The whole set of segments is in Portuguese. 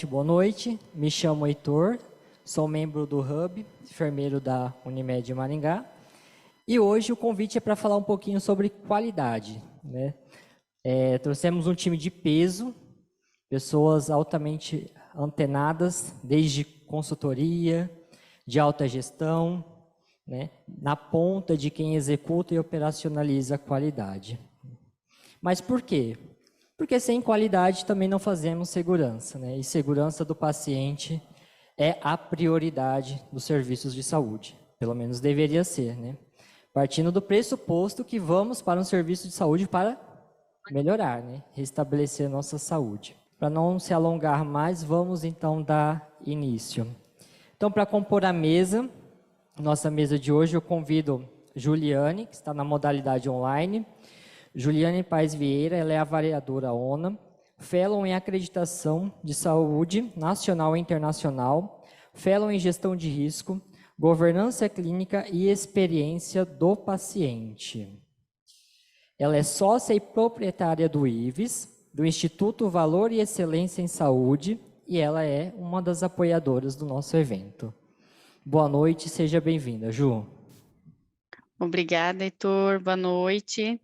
Boa noite, me chamo Heitor, sou membro do Hub, enfermeiro da Unimed Maringá, e hoje o convite é para falar um pouquinho sobre qualidade, né? Trouxemos um time de peso, pessoas altamente antenadas, desde consultoria, de alta gestão, né? Na ponta de quem executa e operacionaliza a qualidade. Mas por quê? Porque sem qualidade também não fazemos segurança, né? E segurança do paciente é a prioridade dos serviços de saúde, pelo menos deveria ser, né? Partindo do pressuposto que vamos para um serviço de saúde para melhorar, né? Restabelecer a nossa saúde. Para não se alongar mais, vamos então dar início. Então, para compor a mesa, nossa mesa de hoje, eu convido Juliane, que está na modalidade online. Juliane Paes Vieira, ela é avaliadora ONA, Fellow em Acreditação de Saúde Nacional e Internacional, Fellow em Gestão de Risco, Governança Clínica e Experiência do Paciente. Ela é sócia e proprietária do IVES, do Instituto Valor e Excelência em Saúde, e ela é uma das apoiadoras do nosso evento. Boa noite, seja bem-vinda, Ju. Obrigada, Heitor. Boa noite.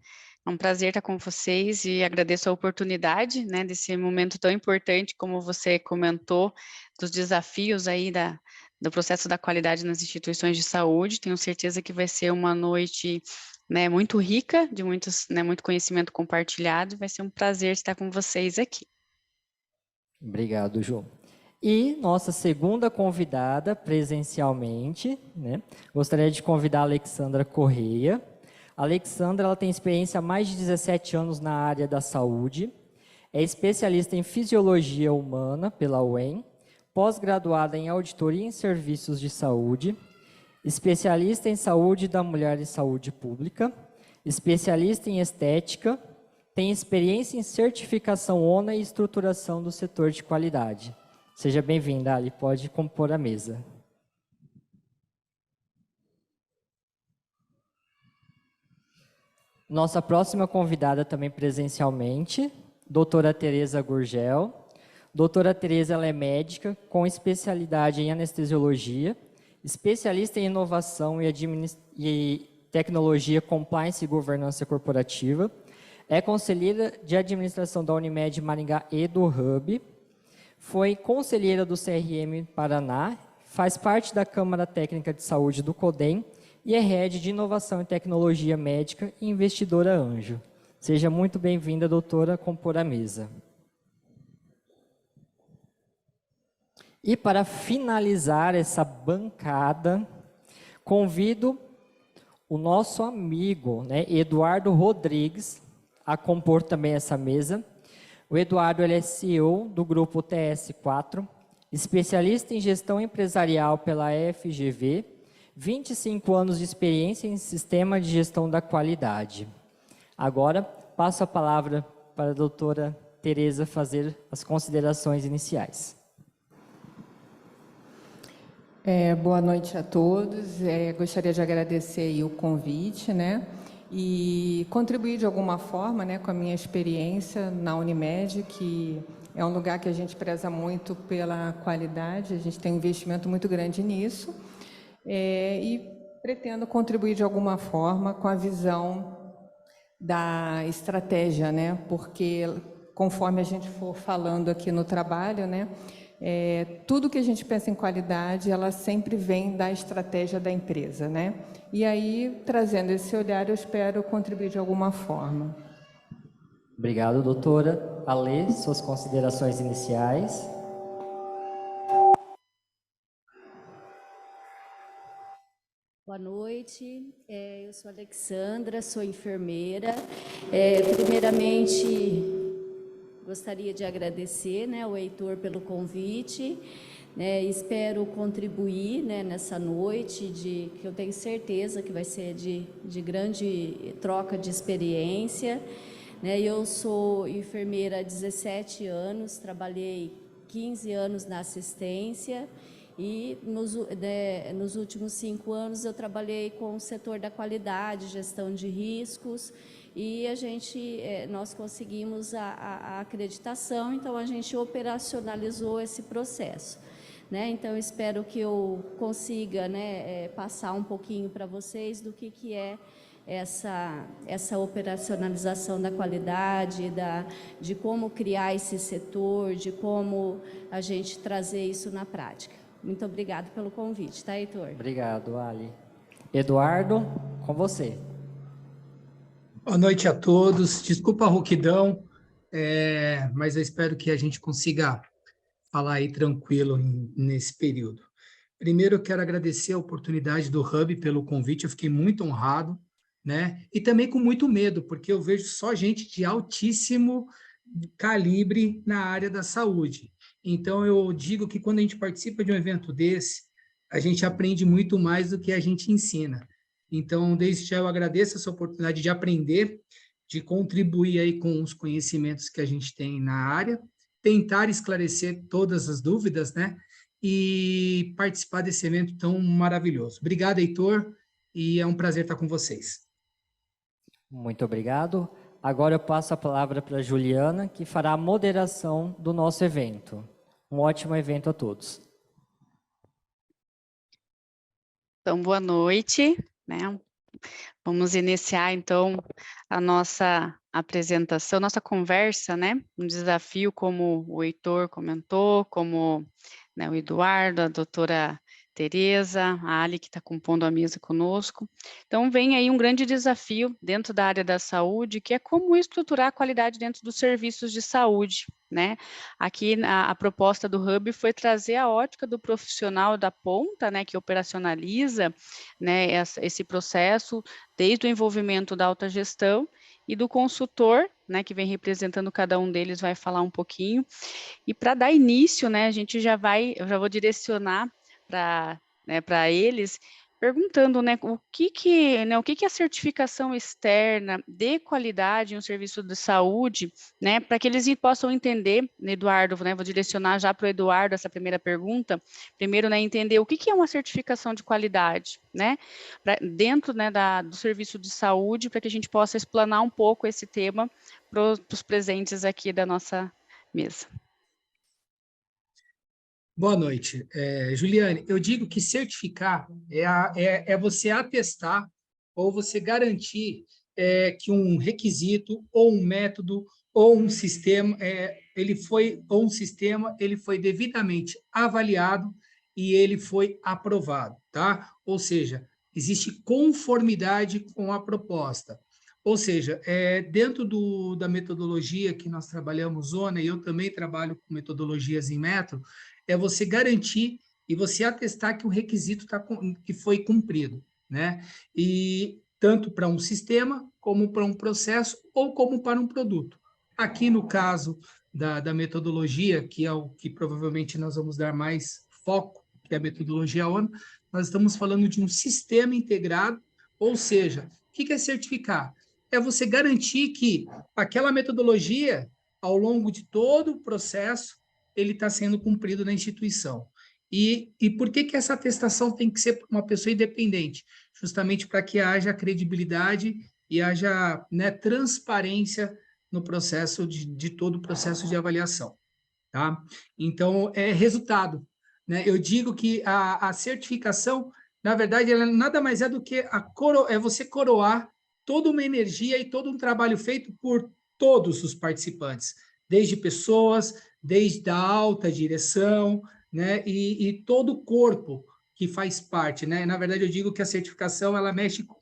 É um prazer estar com vocês e agradeço a oportunidade, né, desse momento tão importante, como você comentou, dos desafios aí do processo da qualidade nas instituições de saúde. Tenho certeza que vai ser uma noite, né, muito rica, de muito conhecimento compartilhado. Vai ser um prazer estar com vocês aqui. Obrigado, Ju. E nossa segunda convidada presencialmente, né? Gostaria de convidar a Alexandra Correia. A Alexandra, ela tem experiência há mais de 17 anos na área da saúde, é especialista em fisiologia humana pela UEM, pós-graduada em auditoria em serviços de saúde, especialista em saúde da mulher e saúde pública, especialista em estética, tem experiência em certificação ONA e estruturação do setor de qualidade. Seja bem-vinda, Ali, pode compor a mesa. Nossa próxima convidada também presencialmente, doutora Tereza Gurgel. Doutora Tereza, ela é médica com especialidade em anestesiologia, especialista em inovação e tecnologia, compliance e governança corporativa, é conselheira de administração da Unimed Maringá e do Hub, foi conselheira do CRM Paraná, faz parte da Câmara Técnica de Saúde do CODEM e é head de inovação e tecnologia médica e investidora Anjo. Seja muito bem-vinda, doutora, a compor a mesa. E para finalizar essa bancada, convido o nosso amigo, né, Eduardo Rodrigues, a compor também essa mesa. O Eduardo, ele é CEO do grupo TS4, especialista em gestão empresarial pela FGV, 25 anos de experiência em sistema de gestão da qualidade. Agora, passo a palavra para a doutora Tereza fazer as considerações iniciais. Boa noite a todos. Gostaria de agradecer aí o convite, né? E contribuir de alguma forma, né, com a minha experiência na Unimed, que é um lugar que a gente preza muito pela qualidade, a gente tem um investimento muito grande nisso, e pretendo contribuir de alguma forma com a visão da estratégia, né, porque conforme a gente for falando aqui no trabalho, né, tudo que a gente pensa em qualidade, ela sempre vem da estratégia da empresa, né? E aí, trazendo esse olhar, eu espero contribuir de alguma forma. Obrigado, doutora. Ale, suas considerações iniciais. Boa noite, eu sou Alexandra, sou enfermeira. Primeiramente, gostaria de agradecer, né, ao Heitor pelo convite, né, espero contribuir, né, nessa noite, que eu tenho certeza que vai ser de grande troca de experiência. Né, eu sou enfermeira há 17 anos, trabalhei 15 anos na assistência e nos últimos 5 anos eu trabalhei com o setor da qualidade, gestão de riscos e nós conseguimos a acreditação, então a gente operacionalizou esse processo. Né? Então, espero que eu consiga, né, passar um pouquinho para vocês do que é essa operacionalização da qualidade, de como criar esse setor, de como a gente trazer isso na prática. Muito obrigada pelo convite, tá, Heitor? Obrigado, Ali. Eduardo, com você. Boa noite a todos. Desculpa a rouquidão, mas eu espero que a gente consiga falar aí tranquilo nesse período. Primeiro, eu quero agradecer a oportunidade do Hub pelo convite, eu fiquei muito honrado, né? E também com muito medo, porque eu vejo só gente de altíssimo calibre na área da saúde. Então, eu digo que quando a gente participa de um evento desse, a gente aprende muito mais do que a gente ensina. Então, desde já eu agradeço essa oportunidade de aprender, de contribuir aí com os conhecimentos que a gente tem na área, tentar esclarecer todas as dúvidas, né? E participar desse evento tão maravilhoso. Obrigado, Heitor, e é um prazer estar com vocês. Muito obrigado. Agora eu passo a palavra para a Juliana, que fará a moderação do nosso evento. Um ótimo evento a todos. Então, boa noite, né? Vamos iniciar, então, a nossa apresentação, nossa conversa, né? Um desafio, como o Heitor comentou, como, né, o Eduardo, a doutora Tereza, a Ali, que está compondo a mesa conosco. Então, vem aí um grande desafio dentro da área da saúde, que é como estruturar a qualidade dentro dos serviços de saúde, né? Aqui, a proposta do Hub foi trazer a ótica do profissional da ponta, né, que operacionaliza, né, esse processo, desde o envolvimento da alta gestão e do consultor, né, que vem representando cada um deles, vai falar um pouquinho. E para dar início, né, eu já vou direcionar para eles, perguntando, né, o que a certificação externa de qualidade em um serviço de saúde, né, para que eles possam entender, Eduardo, né, vou direcionar já para o Eduardo essa primeira pergunta, primeiro, né, entender o que é uma certificação de qualidade, né, dentro, né, do serviço de saúde, para que a gente possa explanar um pouco esse tema para os presentes aqui da nossa mesa. Boa noite. Juliane, eu digo que certificar é você atestar ou você garantir que um requisito ou um método ou um sistema ele foi devidamente avaliado e ele foi aprovado, tá? Ou seja, existe conformidade com a proposta. Ou seja, dentro da metodologia que nós trabalhamos, Zona, e eu também trabalho com metodologias em metro, é você garantir e você atestar que o requisito que foi cumprido, né? E tanto para um sistema, como para um processo, ou como para um produto. Aqui no caso da metodologia, que é o que provavelmente nós vamos dar mais foco, que é a metodologia ONU, nós estamos falando de um sistema integrado, ou seja, o que é certificar? É você garantir que aquela metodologia, ao longo de todo o processo, ele está sendo cumprido na instituição. E por que essa atestação tem que ser uma pessoa independente? Justamente para que haja credibilidade e haja, né, transparência no processo de todo o processo de avaliação. Tá? Então, é resultado. Né? Eu digo que a certificação, na verdade, ela nada mais é do que você coroar toda uma energia e todo um trabalho feito por todos os participantes, desde pessoas, desde a alta direção, né? E todo o corpo que faz parte. Né? Na verdade, eu digo que a certificação ela mexe com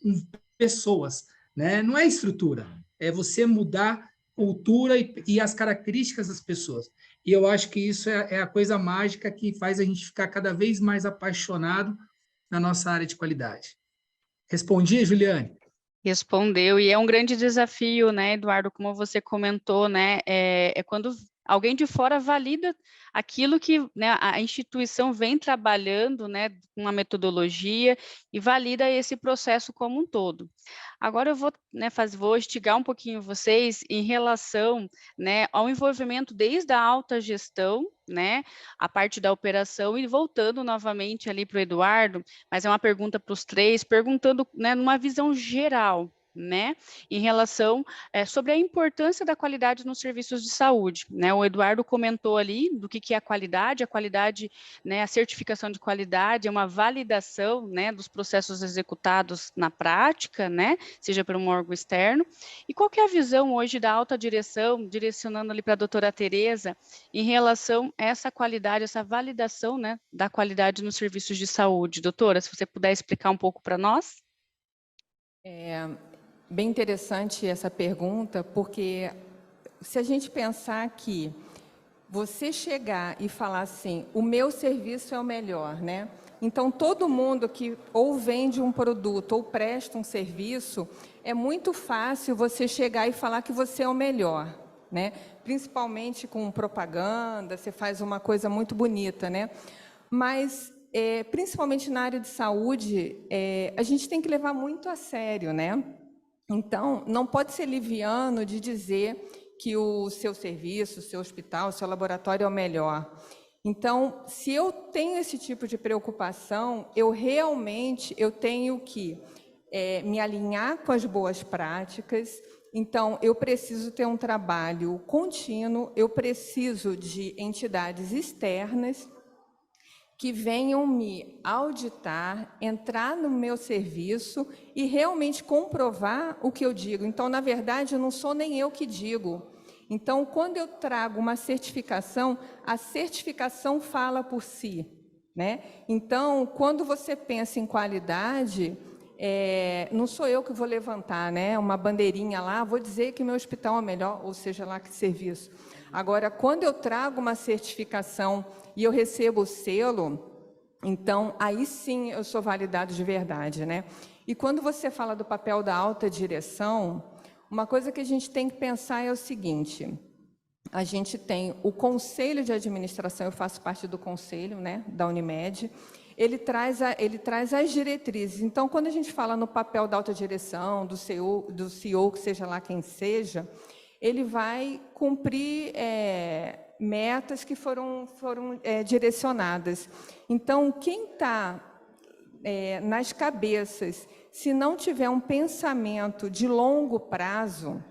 pessoas, né? Não é estrutura, é você mudar cultura e as características das pessoas. E eu acho que isso é a coisa mágica que faz a gente ficar cada vez mais apaixonado na nossa área de qualidade. Respondi, Juliane? Respondeu, e é um grande desafio, né, Eduardo, como você comentou, né, é quando alguém de fora valida aquilo que, né, a instituição vem trabalhando, né, com uma metodologia e valida esse processo como um todo. Agora eu vou, né, vou instigar um pouquinho vocês em relação, né, ao envolvimento desde a alta gestão, né, a parte da operação, e voltando novamente ali para o Eduardo, mas é uma pergunta para os três, perguntando, né, numa visão geral, né, em relação sobre a importância da qualidade nos serviços de saúde, né? O Eduardo comentou ali do que é a qualidade, né, a certificação de qualidade é uma validação, né, dos processos executados na prática, né, seja por um órgão externo. E qual que é a visão hoje da alta direção, direcionando ali para a doutora Tereza, em relação a essa qualidade, essa validação, né, da qualidade nos serviços de saúde? Doutora, se você puder explicar um pouco para nós. Bem interessante essa pergunta, porque se a gente pensar que você chegar e falar assim, o meu serviço é o melhor, né? Então, todo mundo que ou vende um produto ou presta um serviço, é muito fácil você chegar e falar que você é o melhor, né? Principalmente com propaganda, você faz uma coisa muito bonita, né? Mas, principalmente na área de saúde, a gente tem que levar muito a sério, né? Então, não pode ser liviano de dizer que o seu serviço, o seu hospital, o seu laboratório é o melhor. Então, se eu tenho esse tipo de preocupação, eu tenho que me alinhar com as boas práticas. Então, eu preciso ter um trabalho contínuo, eu preciso de entidades externas que venham me auditar, entrar no meu serviço e realmente comprovar o que eu digo. Então, na verdade, não sou nem eu que digo. Então, quando eu trago uma certificação, a certificação fala por si, né? Então, quando você pensa em qualidade, não sou eu que vou levantar, né, uma bandeirinha lá, vou dizer que meu hospital é melhor, ou seja lá que serviço. Agora, quando eu trago uma certificação e eu recebo o selo, então, aí sim eu sou validado de verdade, né? E quando você fala do papel da alta direção, uma coisa que a gente tem que pensar é o seguinte, a gente tem o Conselho de Administração, eu faço parte do Conselho, né, da Unimed, ele traz as diretrizes. Então, quando a gente fala no papel da alta direção, do CEO, que seja lá quem seja, ele vai cumprir metas que foram direcionadas. Então, quem está nas cabeças, se não tiver um pensamento de longo prazo,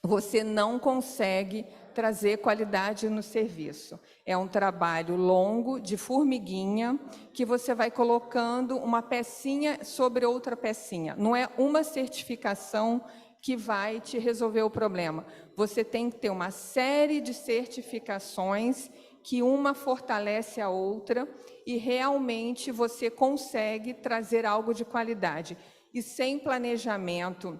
você não consegue trazer qualidade no serviço. É um trabalho longo, de formiguinha, que você vai colocando uma pecinha sobre outra pecinha. Não é uma certificação que vai te resolver o problema. Você tem que ter uma série de certificações que uma fortalece a outra e realmente você consegue trazer algo de qualidade. E sem planejamento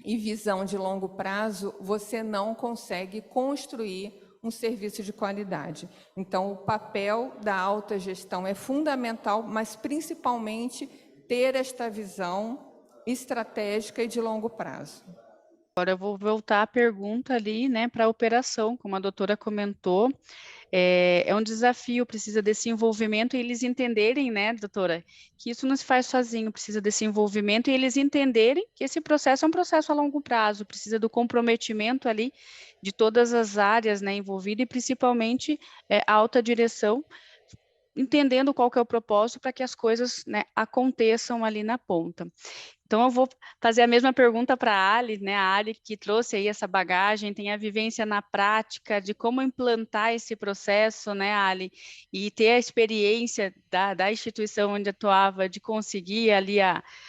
e visão de longo prazo, você não consegue construir um serviço de qualidade. Então, o papel da alta gestão é fundamental, mas principalmente ter esta visão estratégica e de longo prazo. Agora eu vou voltar a pergunta ali, né, para a operação, como a doutora comentou, é um desafio, precisa desse envolvimento e eles entenderem, né, doutora, que isso não se faz sozinho, precisa desse envolvimento e eles entenderem que esse processo é um processo a longo prazo, precisa do comprometimento ali de todas as áreas, né, envolvidas e principalmente a alta direção, entendendo qual que é o propósito para que as coisas, né, aconteçam ali na ponta. Então, eu vou fazer a mesma pergunta para a Ali, né? A Ali que trouxe aí essa bagagem, tem a vivência na prática de como implantar esse processo, né, Ali? E ter a experiência da instituição onde atuava, de conseguir ali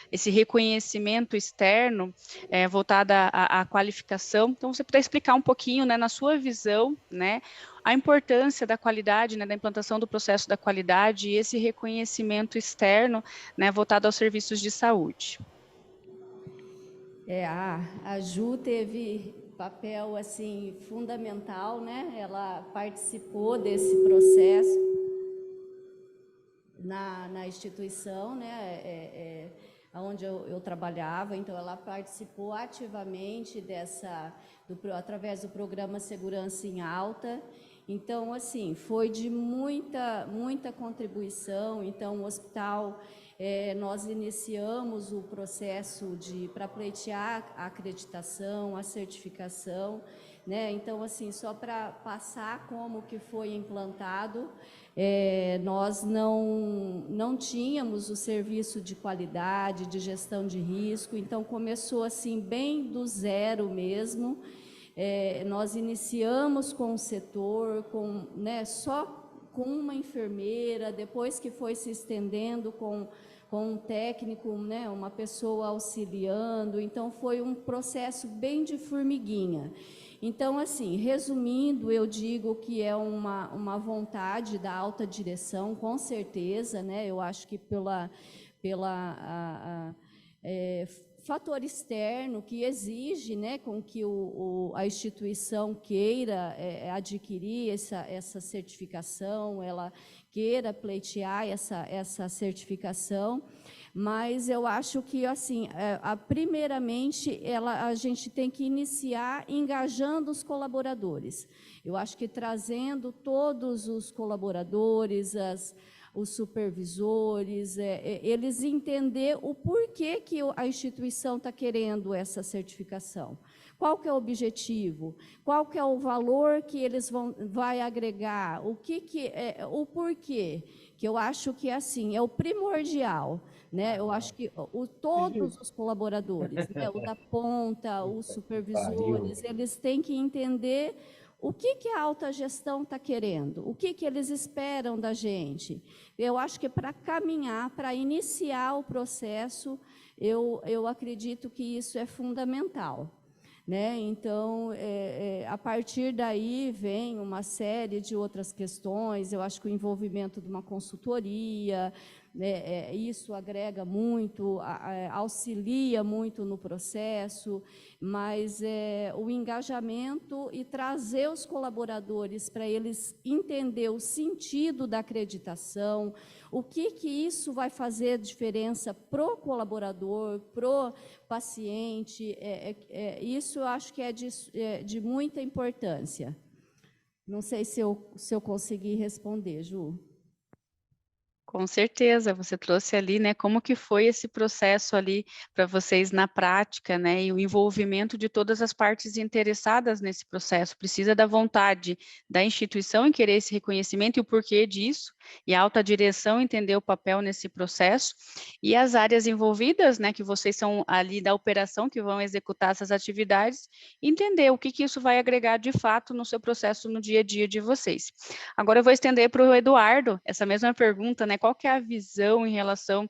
esse reconhecimento externo voltado à qualificação. Então, você puder explicar um pouquinho, né, na sua visão, né, a importância da qualidade, né, da implantação do processo da qualidade e esse reconhecimento externo, né, voltado aos serviços de saúde. A Ju teve papel assim fundamental, né? Ela participou desse processo na instituição, né? Onde eu trabalhava, então ela participou ativamente através do programa Segurança em Alta. Então, assim, foi de muita contribuição. Então, o hospital, nós iniciamos o processo para pleitear a acreditação, a certificação. né? Então, assim, só para passar como que foi implantado, nós não tínhamos o serviço de qualidade, de gestão de risco, então começou assim bem do zero mesmo. Nós iniciamos com o setor, né, só com uma enfermeira, depois que foi se estendendo com um técnico, né, uma pessoa auxiliando, então foi um processo bem de formiguinha. Então, assim, resumindo, eu digo que é uma vontade da alta direção, com certeza, né, eu acho que pela fator externo que exige, né, com que a instituição queira adquirir essa certificação, ela queira pleitear essa certificação, mas eu acho que, assim, primeiramente, a gente tem que iniciar engajando os colaboradores. Eu acho que trazendo todos os colaboradores, os supervisores, eles entender o porquê que a instituição está querendo essa certificação. Qual que é o objetivo? Qual que é o valor que eles vai agregar? O porquê? Que eu acho que, assim, é o primordial, né? Eu acho que todos os colaboradores, né? O da ponta, os supervisores, eles têm que entender o que a alta gestão está querendo, o que eles esperam da gente. Eu acho que para caminhar, para iniciar o processo, eu acredito que isso é fundamental, né? Então, a partir daí vem uma série de outras questões. Eu acho que o envolvimento de uma consultoria, né, isso agrega muito, auxilia muito no processo, mas o engajamento e trazer os colaboradores para eles entender o sentido da acreditação, o que isso vai fazer diferença para o colaborador, para o paciente, isso eu acho que é de muita importância. Não sei se eu consegui responder, Ju. Com certeza, você trouxe ali, né, como que foi esse processo ali para vocês na prática, né, e o envolvimento de todas as partes interessadas nesse processo. Precisa da vontade da instituição em querer esse reconhecimento e o porquê disso, e a alta direção entender o papel nesse processo, e as áreas envolvidas, né, que vocês são ali da operação, que vão executar essas atividades, entender o que isso vai agregar de fato no seu processo no dia a dia de vocês. Agora eu vou estender para o Eduardo essa mesma pergunta, né? Qual que é a visão em relação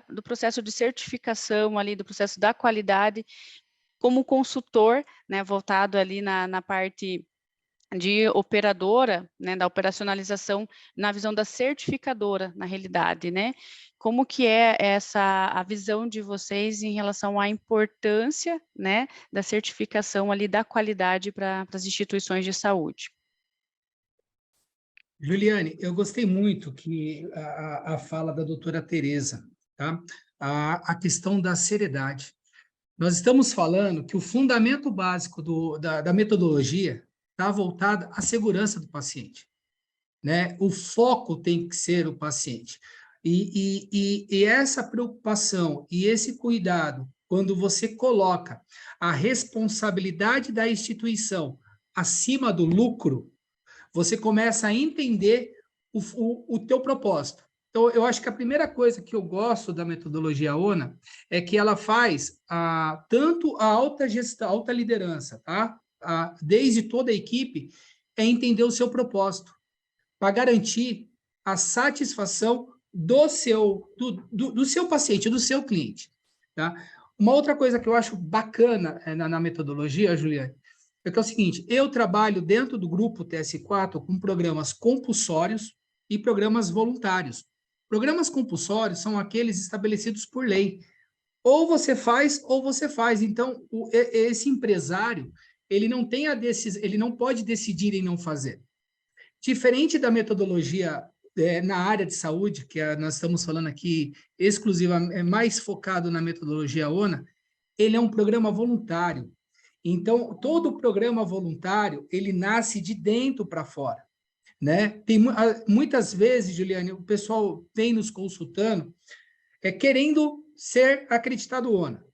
do processo de certificação ali, do processo da qualidade, como consultor, né, voltado ali na parte de operadora, né, da operacionalização, na visão da certificadora, na realidade, né? Como que é a visão de vocês em relação à importância, né, da certificação ali da qualidade para as instituições de saúde? Juliane, eu gostei muito que a fala da doutora Tereza, tá? A questão da seriedade. Nós estamos falando que o fundamento básico da metodologia está voltado à segurança do paciente, né? O foco tem que ser o paciente. E essa preocupação e esse cuidado, quando você coloca a responsabilidade da instituição acima do lucro, você começa a entender o teu propósito. Então, eu acho que a primeira coisa que eu gosto da metodologia ONA é que ela faz tanto a alta gestão, alta liderança, tá? Desde toda a equipe, é entender o seu propósito, para garantir a satisfação do seu paciente, do seu cliente. Tá? Uma outra coisa que eu acho bacana na metodologia, Juliane, é que é o seguinte: eu trabalho dentro do grupo TS4 com programas compulsórios e programas voluntários. Programas compulsórios são aqueles estabelecidos por lei. Ou você faz, ou você faz. Então, esse empresário, ele não tem ele não pode decidir em não fazer. Diferente da metodologia na área de saúde, que nós estamos falando aqui exclusivamente, mais focado na metodologia ONA, ele é um programa voluntário. Então, todo programa voluntário, ele nasce de dentro para fora, né? Tem muitas vezes, Juliane, o pessoal vem nos consultando querendo ser acreditado ONA.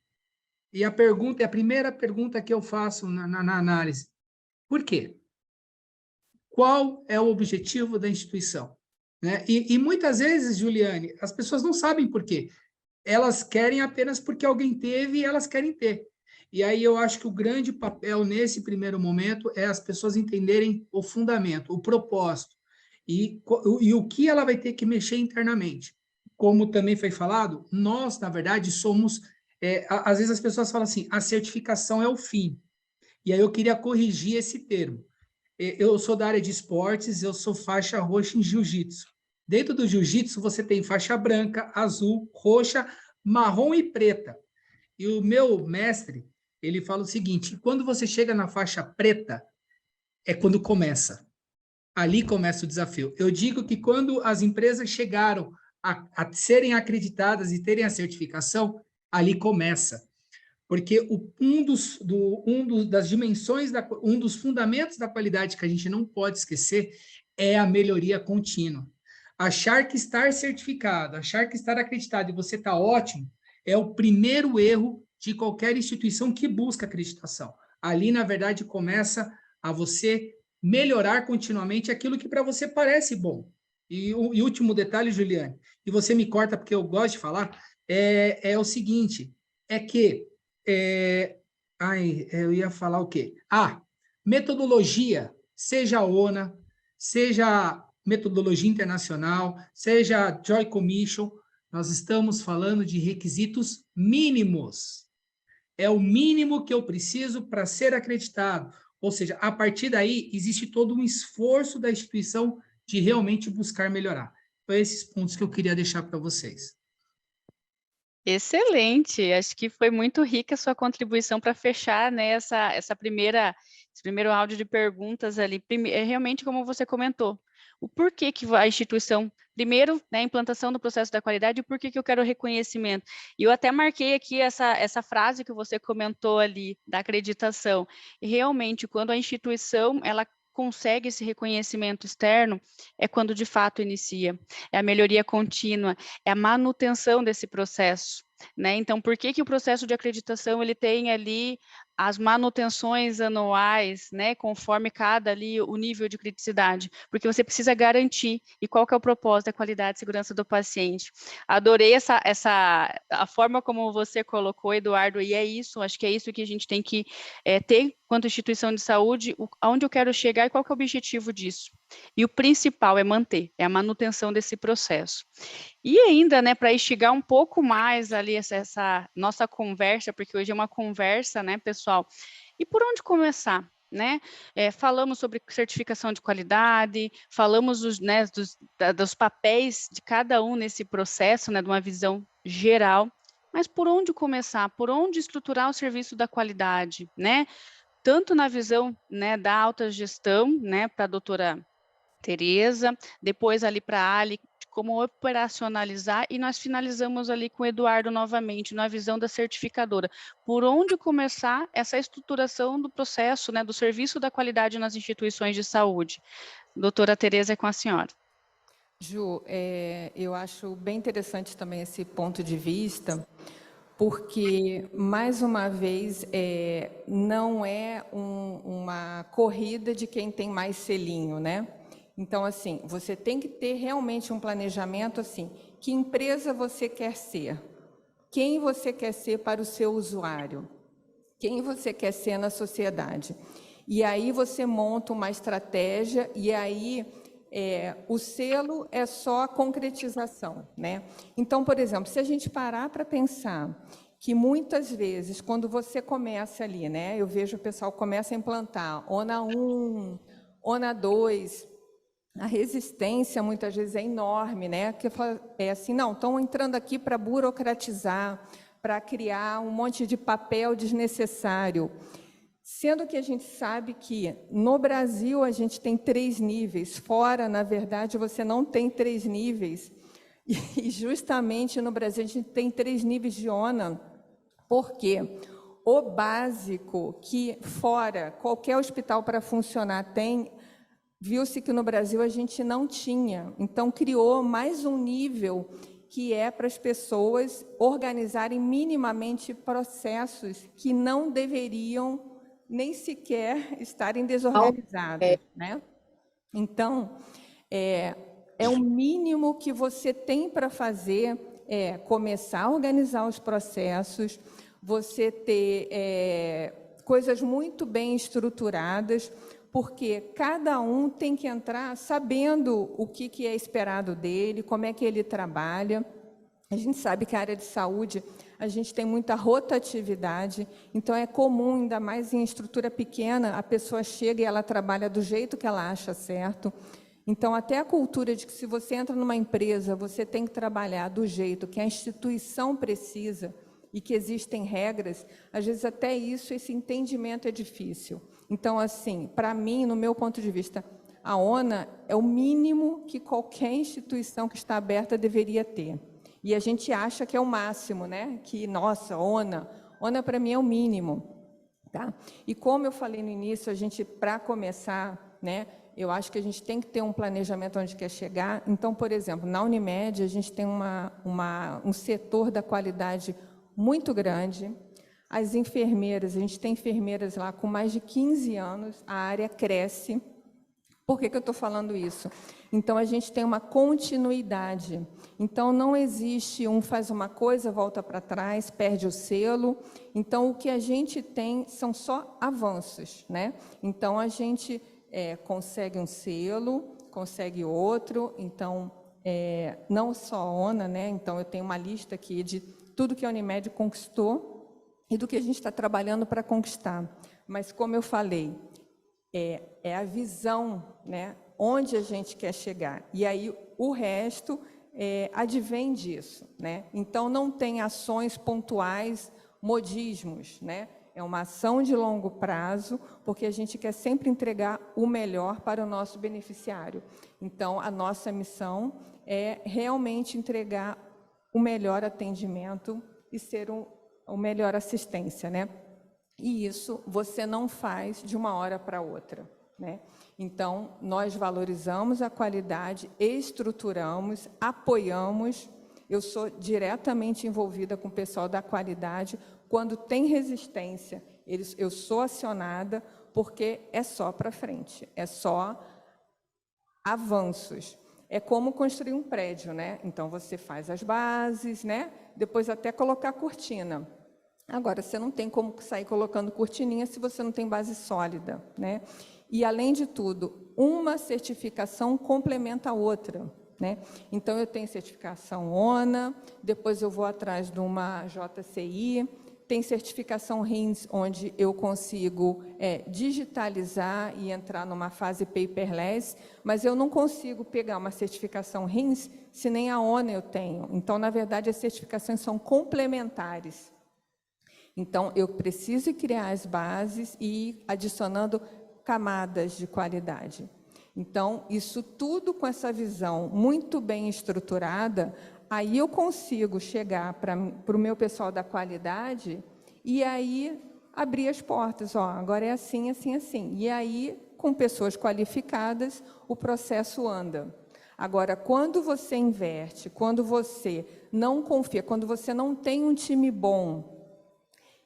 E a primeira pergunta que eu faço na análise, por quê? Qual é o objetivo da instituição? Né? E muitas vezes, Juliane, as pessoas não sabem por quê. Elas querem apenas porque alguém teve e elas querem ter. E aí eu acho que o grande papel nesse primeiro momento é as pessoas entenderem o fundamento, o propósito e o que ela vai ter que mexer internamente. Como também foi falado, nós, na verdade, somos... às vezes as pessoas falam assim, a certificação é o fim. E aí eu queria corrigir esse termo. Eu sou da área de esportes, eu sou faixa roxa em jiu-jitsu. Dentro do jiu-jitsu, você tem faixa branca, azul, roxa, marrom e preta. E o meu mestre, ele fala o seguinte, quando você chega na faixa preta, é quando começa. Ali começa o desafio. Eu digo que quando as empresas chegaram a serem acreditadas e terem a certificação, ali começa. Porque das dimensões, um dos fundamentos da qualidade que a gente não pode esquecer é a melhoria contínua. Achar que estar certificado, achar que estar acreditado e você está ótimo, é o primeiro erro de qualquer instituição que busca acreditação. Ali, na verdade, começa a você melhorar continuamente aquilo que para você parece bom. E último detalhe, Juliane, e você me corta porque eu gosto de falar, é o seguinte, é que eu ia falar o quê? Metodologia, seja a ONA, seja metodologia internacional, seja Joint Commission, nós estamos falando de requisitos mínimos. É o mínimo que eu preciso para ser acreditado. Ou seja, a partir daí, existe todo um esforço da instituição de realmente buscar melhorar. Então, esses pontos que eu queria deixar para vocês. Excelente, acho que foi muito rica a sua contribuição para fechar, né, esse primeiro áudio de perguntas ali. É realmente como você comentou, o porquê que a instituição, primeiro, né, a implantação do processo da qualidade, e por que eu quero reconhecimento. E eu até marquei aqui essa frase que você comentou ali, da acreditação. E realmente, quando a instituição, ela consegue esse reconhecimento externo, é quando de fato inicia, é a melhoria contínua, é a manutenção desse processo, né? Então, por que o processo de acreditação ele tem ali as manutenções anuais, né? Conforme cada ali o nível de criticidade, porque você precisa garantir. E qual que é o propósito da qualidade e segurança do paciente? Adorei a forma como você colocou, Eduardo, e é isso, acho que é isso que a gente tem que ter quanto instituição de saúde, aonde eu quero chegar e qual que é o objetivo disso. E o principal é manter, é a manutenção desse processo. E ainda, né, para instigar um pouco mais ali essa nossa conversa, porque hoje é uma conversa, né, pessoal? E por onde começar? Né? Falamos sobre certificação de qualidade, falamos dos papéis de cada um nesse processo, né, de uma visão geral, mas por onde começar? Por onde estruturar o serviço da qualidade, né? Tanto na visão, né, da alta gestão, né, para a doutora Tereza, depois ali para a Ali, como operacionalizar, e nós finalizamos ali com o Eduardo novamente, na visão da certificadora. Por onde começar essa estruturação do processo, né, do serviço da qualidade nas instituições de saúde? Doutora Tereza, é com a senhora. Ju, eu acho bem interessante também esse ponto de vista, porque, mais uma vez, não é uma corrida de quem tem mais selinho, né? Então, assim, você tem que ter realmente um planejamento, assim, que empresa você quer ser, quem você quer ser para o seu usuário, quem você quer ser na sociedade. E aí você monta uma estratégia e aí o selo é só a concretização, né? Então, por exemplo, se a gente parar para pensar que muitas vezes, quando você começa ali, né? Eu vejo o pessoal começa a implantar ONA 1, ONA 2, a resistência muitas vezes é enorme, né? Que é assim, não, estão entrando aqui para burocratizar, para criar um monte de papel desnecessário. Sendo que a gente sabe que no Brasil a gente tem 3 níveis, fora, na verdade, você não tem 3 níveis. E justamente no Brasil a gente tem 3 níveis de ONA. Por quê? O básico que fora qualquer hospital para funcionar tem, viu-se que no Brasil a gente não tinha. Então criou mais um nível que é para as pessoas organizarem minimamente processos que não deveriam nem sequer estarem desorganizados, né? Então, é o mínimo que você tem para fazer, começar a organizar os processos, você ter coisas muito bem estruturadas, porque cada um tem que entrar sabendo o que é esperado dele, como é que ele trabalha. A gente sabe que a área de saúde, a gente tem muita rotatividade, então é comum, ainda mais em estrutura pequena, a pessoa chega e ela trabalha do jeito que ela acha certo. Então, até a cultura de que se você entra numa empresa, você tem que trabalhar do jeito que a instituição precisa e que existem regras, às vezes até isso, esse entendimento é difícil. Então, assim, para mim, no meu ponto de vista, a ONA é o mínimo que qualquer instituição que está aberta deveria ter. E a gente acha que é o máximo, né? Que, nossa, ONA para mim é o mínimo. Tá? E como eu falei no início, a gente, para começar, né, eu acho que a gente tem que ter um planejamento onde quer chegar. Então, por exemplo, na Unimed, a gente tem um setor da qualidade muito grande. As enfermeiras, a gente tem enfermeiras lá com mais de 15 anos, a área cresce. Por que eu estou falando isso? Então, a gente tem uma continuidade. Então, não existe um faz uma coisa, volta para trás, perde o selo. Então, o que a gente tem são só avanços, né? Então, a gente consegue um selo, consegue outro. Então, não só a ONA, né? Então, eu tenho uma lista aqui de tudo que a Unimed conquistou e do que a gente está trabalhando para conquistar. Mas, como eu falei, é a visão, né? Onde a gente quer chegar. E aí, o resto advém disso, né? Então, não tem ações pontuais, modismos, né? É uma ação de longo prazo, porque a gente quer sempre entregar o melhor para o nosso beneficiário. Então, a nossa missão é realmente entregar o melhor atendimento e ser o melhor assistência, né? E isso você não faz de uma hora para outra, né? Então, nós valorizamos a qualidade, estruturamos, apoiamos. Eu sou diretamente envolvida com o pessoal da qualidade. Quando tem resistência, eu sou acionada, porque é só para frente, é só avanços. É como construir um prédio, né? Então, você faz as bases, né? Depois até colocar a cortina. Agora, você não tem como sair colocando cortininha se você não tem base sólida, né? E, além de tudo, uma certificação complementa a outra, né? Então, eu tenho certificação ONA, depois eu vou atrás de uma JCI, tem certificação RINS, onde eu consigo digitalizar e entrar numa fase paperless, mas eu não consigo pegar uma certificação RINS se nem a ONA eu tenho. Então, na verdade, as certificações são complementares. Então, eu preciso criar as bases e ir adicionando camadas de qualidade. Então, isso tudo com essa visão muito bem estruturada, aí eu consigo chegar para o meu pessoal da qualidade e aí abrir as portas. Ó, agora é assim, assim, assim. E aí, com pessoas qualificadas, o processo anda. Agora, quando você inverte, quando você não confia, quando você não tem um time bom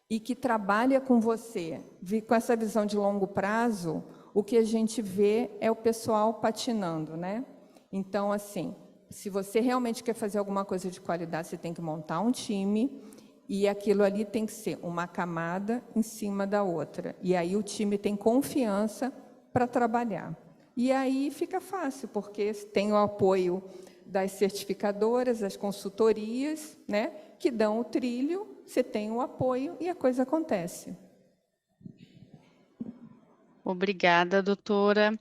e que trabalha com você, com essa visão de longo prazo, o que a gente vê é o pessoal patinando, né? Então, assim, se você realmente quer fazer alguma coisa de qualidade, você tem que montar um time e aquilo ali tem que ser uma camada em cima da outra. E aí o time tem confiança para trabalhar. E aí fica fácil, porque tem o apoio das certificadoras, das consultorias, né, que dão o trilho, você tem o apoio e a coisa acontece. Obrigada, doutora.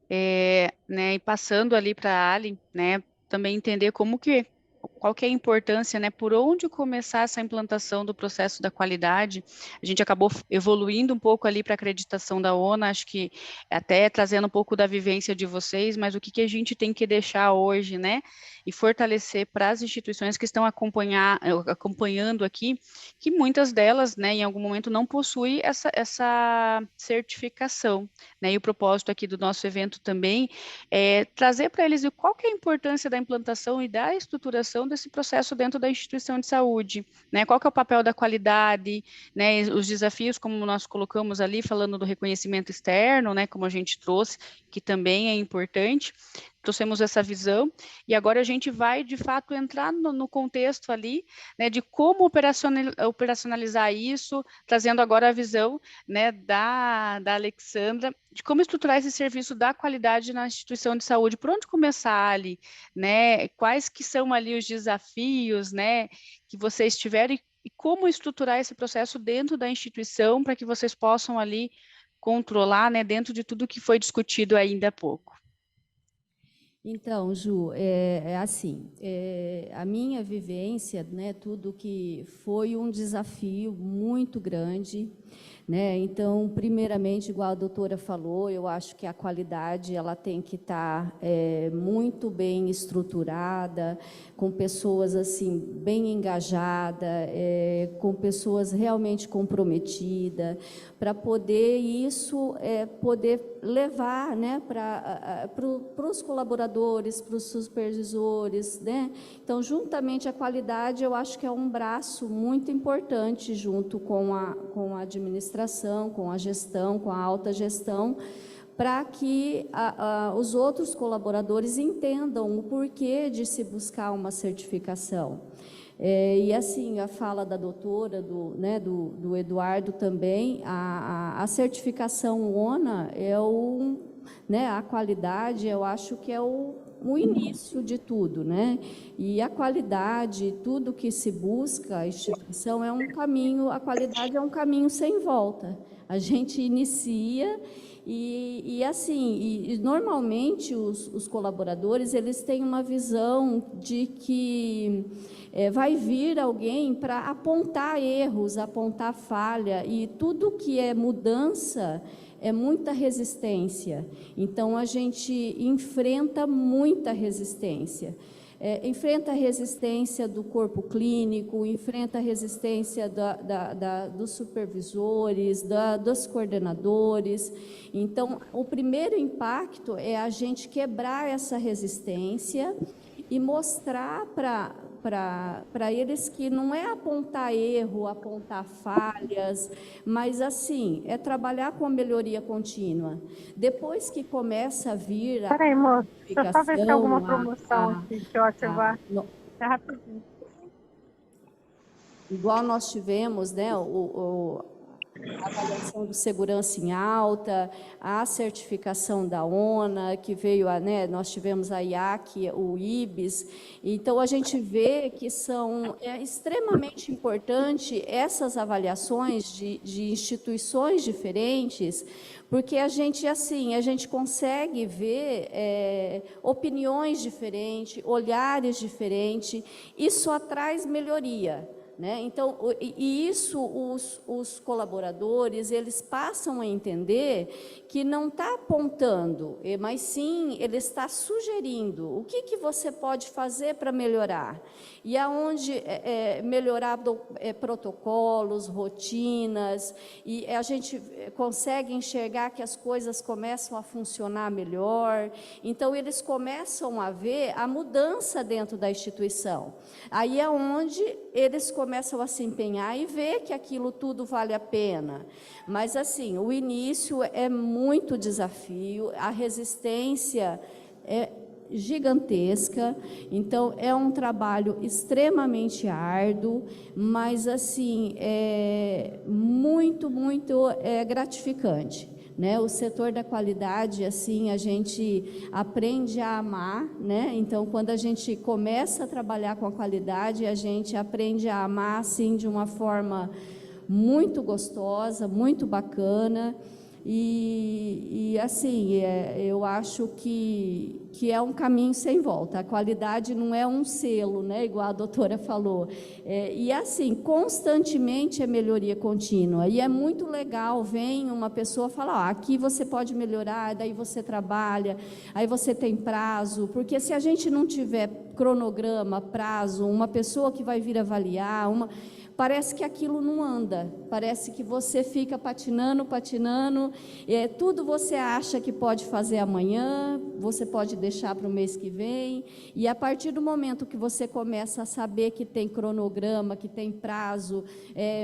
E passando ali para a Ali, né, também entender qual que é a importância, né, por onde começar essa implantação do processo da qualidade. A gente acabou evoluindo um pouco ali para a acreditação da ONA, acho que até trazendo um pouco da vivência de vocês, mas o que a gente tem que deixar hoje, né, e fortalecer para as instituições que estão acompanhando aqui, que muitas delas, né, em algum momento não possuem essa certificação, né, e o propósito aqui do nosso evento também é trazer para eles qual que é a importância da implantação e da estruturação todo esse processo dentro da instituição de saúde, né? Qual que é o papel da qualidade, né? Os desafios, como nós colocamos ali, falando do reconhecimento externo, né? Como a gente trouxe, que também é importante, trouxemos essa visão, e agora a gente vai, de fato, entrar no contexto ali, né? De como operacionalizar isso, trazendo agora a visão, né? Da Alexandra, de como estruturar esse serviço da qualidade na instituição de saúde, por onde começar ali, né? Quais que são ali os desafios, né? Que vocês tiveram e como estruturar esse processo dentro da instituição para que vocês possam ali controlar, né? Dentro de tudo que foi discutido ainda há pouco. Então, Ju, assim, a minha vivência, né, tudo que foi um desafio muito grande, né? Então, primeiramente, igual a doutora falou, eu acho que a qualidade ela tem que estar muito bem estruturada, com pessoas assim bem engajadas, com pessoas realmente comprometidas, para poder isso poder levar, né, para os colaboradores, para os supervisores, né? Então, juntamente a qualidade, eu acho que é um braço muito importante junto com a administração, com a gestão, com a alta gestão, para que os outros colaboradores entendam o porquê de se buscar uma certificação. E assim, a fala da doutora, do Eduardo também, a certificação ONA é a qualidade, eu acho que é o início de tudo, né? E a qualidade, tudo que se busca, a instituição é um caminho, a qualidade é um caminho sem volta. A gente inicia e normalmente os colaboradores, eles têm uma visão de que vai vir alguém para apontar erros, apontar falha, e tudo que é mudança é muita resistência. Então, a gente enfrenta muita resistência. Enfrenta a resistência do corpo clínico, enfrenta a resistência dos supervisores, dos coordenadores. Então, o primeiro impacto é a gente quebrar essa resistência e mostrar para eles que não é apontar erro, apontar falhas, mas assim, é trabalhar com a melhoria contínua. Depois que começa a vir Peraí, moço, deixa eu só ver se tem alguma promoção aqui, deixa eu ativar. É rapidinho. Igual nós tivemos, né, a avaliação de segurança em alta, a certificação da ONA, que veio, nós tivemos a IAC, o IBS. Então, a gente vê que são extremamente importantes essas avaliações de instituições diferentes, porque a gente consegue ver opiniões diferentes, olhares diferentes, isso traz melhoria. Né? Então, isso os colaboradores, eles passam a entender que não está apontando, mas sim, ele está sugerindo o que você pode fazer para melhorar. E aonde melhorar protocolos, rotinas, e a gente consegue enxergar que as coisas começam a funcionar melhor. Então, eles começam a ver a mudança dentro da instituição. Aí é onde eles começam a se empenhar e ver que aquilo tudo vale a pena. Mas, assim, o início é muito desafio, a resistência é gigantesca, então é um trabalho extremamente árduo, mas, assim, é muito gratificante. Né? O setor da qualidade, assim, a gente aprende a amar, né? Então, quando a gente começa a trabalhar com a qualidade, a gente aprende a amar, assim, de uma forma muito gostosa, muito bacana. E assim, eu acho que é um caminho sem volta. A qualidade não é um selo, né, igual a doutora falou. E assim, constantemente é melhoria contínua. E é muito legal, vem uma pessoa falar, aqui você pode melhorar, daí você trabalha, aí você tem prazo, porque se a gente não tiver cronograma, prazo, uma pessoa que vai vir avaliar, parece que aquilo não anda, parece que você fica patinando, tudo você acha que pode fazer amanhã, você pode deixar para o mês que vem, e a partir do momento que você começa a saber que tem cronograma, que tem prazo,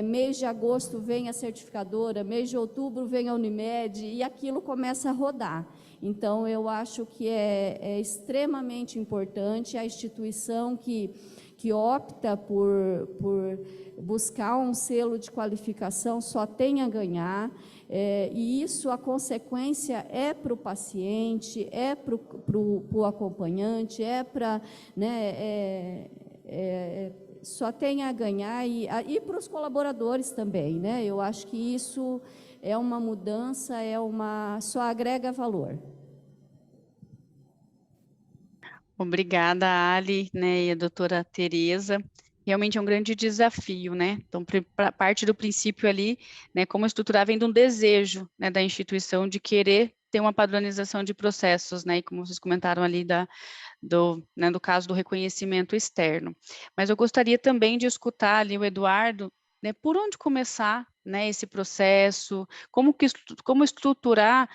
mês de agosto vem a certificadora, mês de outubro vem a Unimed, e aquilo começa a rodar. Então, eu acho que é extremamente importante a instituição que opta por buscar um selo de qualificação só tem a ganhar, e isso, a consequência é para o paciente, é para o acompanhante, só tem a ganhar, e para os colaboradores também, né? Eu acho que isso é uma mudança, só agrega valor. Obrigada, Ali, né, e a doutora Tereza. Realmente é um grande desafio, né? Então, parte do princípio ali, né, como estruturar vem de um desejo, né, da instituição de querer ter uma padronização de processos, né? E como vocês comentaram ali do caso do reconhecimento externo. Mas eu gostaria também de escutar ali o Eduardo, né, por onde começar, né, esse processo, como estruturar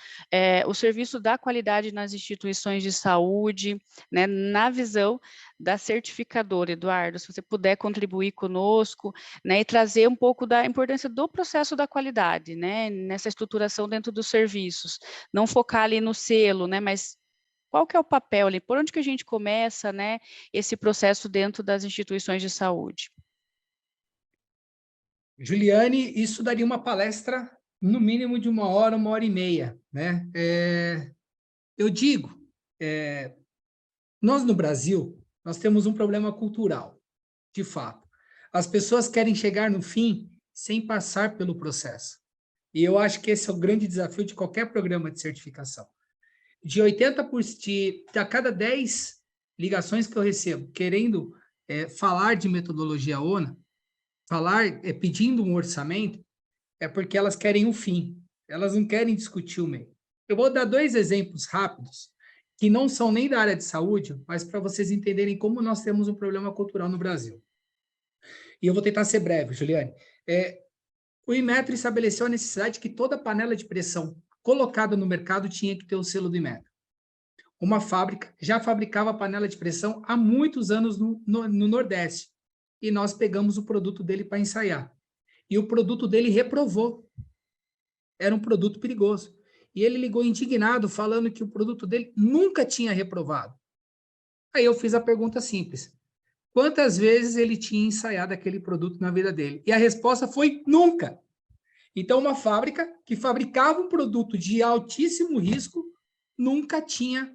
o serviço da qualidade nas instituições de saúde, né, na visão da certificadora. Eduardo, se você puder contribuir conosco, né, e trazer um pouco da importância do processo da qualidade, né, nessa estruturação dentro dos serviços, não focar ali no selo, né, mas qual que é o papel ali, por onde que a gente começa, né, esse processo dentro das instituições de saúde? Juliane, isso daria uma palestra no mínimo de 1 hora e meia, né? Eu digo, nós no Brasil, nós temos um problema cultural, de fato. As pessoas querem chegar no fim sem passar pelo processo. E eu acho que esse é o grande desafio de qualquer programa de certificação. De 80%, a cada 10 ligações que eu recebo querendo falar de metodologia ONA, pedindo um orçamento, é porque elas querem o fim, elas não querem discutir o meio. Eu vou dar 2 exemplos rápidos, que não são nem da área de saúde, mas para vocês entenderem como nós temos um problema cultural no Brasil. E eu vou tentar ser breve, Juliane. O Inmetro estabeleceu a necessidade que toda panela de pressão colocada no mercado tinha que ter o selo do Inmetro. Uma fábrica já fabricava panela de pressão há muitos anos no Nordeste, e nós pegamos o produto dele para ensaiar. E o produto dele reprovou. Era um produto perigoso. E ele ligou indignado, falando que o produto dele nunca tinha reprovado. Aí eu fiz a pergunta simples: quantas vezes ele tinha ensaiado aquele produto na vida dele? E a resposta foi nunca. Então, uma fábrica que fabricava um produto de altíssimo risco nunca tinha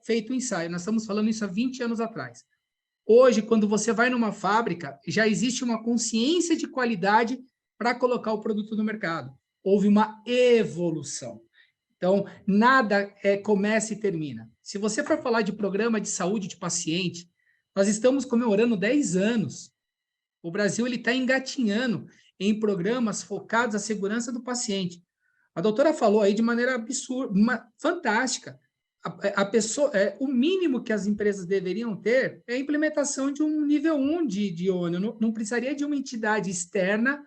feito o ensaio. Nós estamos falando isso há 20 anos atrás. Hoje, quando você vai numa fábrica, já existe uma consciência de qualidade para colocar o produto no mercado. Houve uma evolução. Então, nada começa e termina. Se você for falar de programa de saúde de paciente, nós estamos comemorando 10 anos. O Brasil está engatinhando em programas focados à segurança do paciente. A doutora falou aí de maneira absurda, fantástica. A pessoa, o mínimo que as empresas deveriam ter é a implementação de um nível 1 de ONU. Não precisaria de uma entidade externa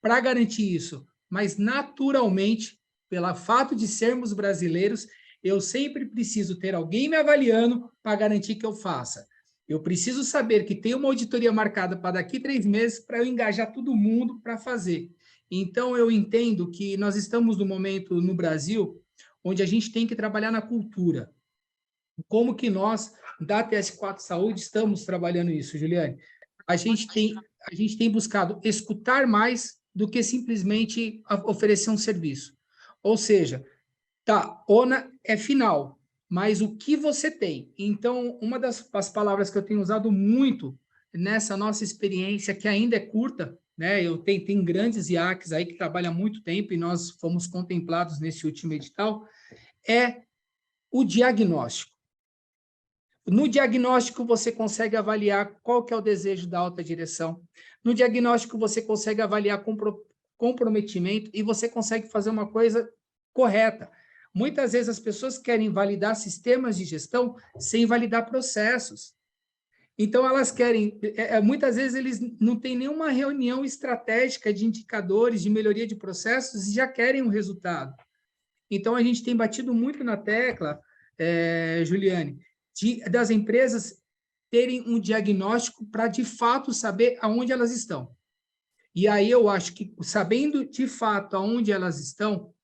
para garantir isso, mas naturalmente, pelo fato de sermos brasileiros, eu sempre preciso ter alguém me avaliando para garantir que eu faça. Eu preciso saber que tem uma auditoria marcada para daqui 3 meses para eu engajar todo mundo para fazer. Então, eu entendo que nós estamos no momento no Brasil onde a gente tem que trabalhar na cultura. Como que nós, da TS4 Saúde, estamos trabalhando isso, Juliane? A gente tem buscado escutar mais do que simplesmente oferecer um serviço. Ou seja, ONA é final, mas o que você tem? Então, uma das palavras que eu tenho usado muito nessa nossa experiência, que ainda é curta, né? Tem grandes IACs aí que trabalham há muito tempo e nós fomos contemplados nesse último edital, é o diagnóstico. No diagnóstico, você consegue avaliar qual que é o desejo da alta direção. No diagnóstico, você consegue avaliar comprometimento e você consegue fazer uma coisa correta. Muitas vezes as pessoas querem validar sistemas de gestão sem validar processos. Então, elas querem... muitas vezes, eles não têm nenhuma reunião estratégica de indicadores, de melhoria de processos, e já querem um resultado. Então, a gente tem batido muito na tecla, Juliane, das empresas terem um diagnóstico para, de fato, saber aonde elas estão. E aí eu acho que, sabendo, de fato, aonde elas estão,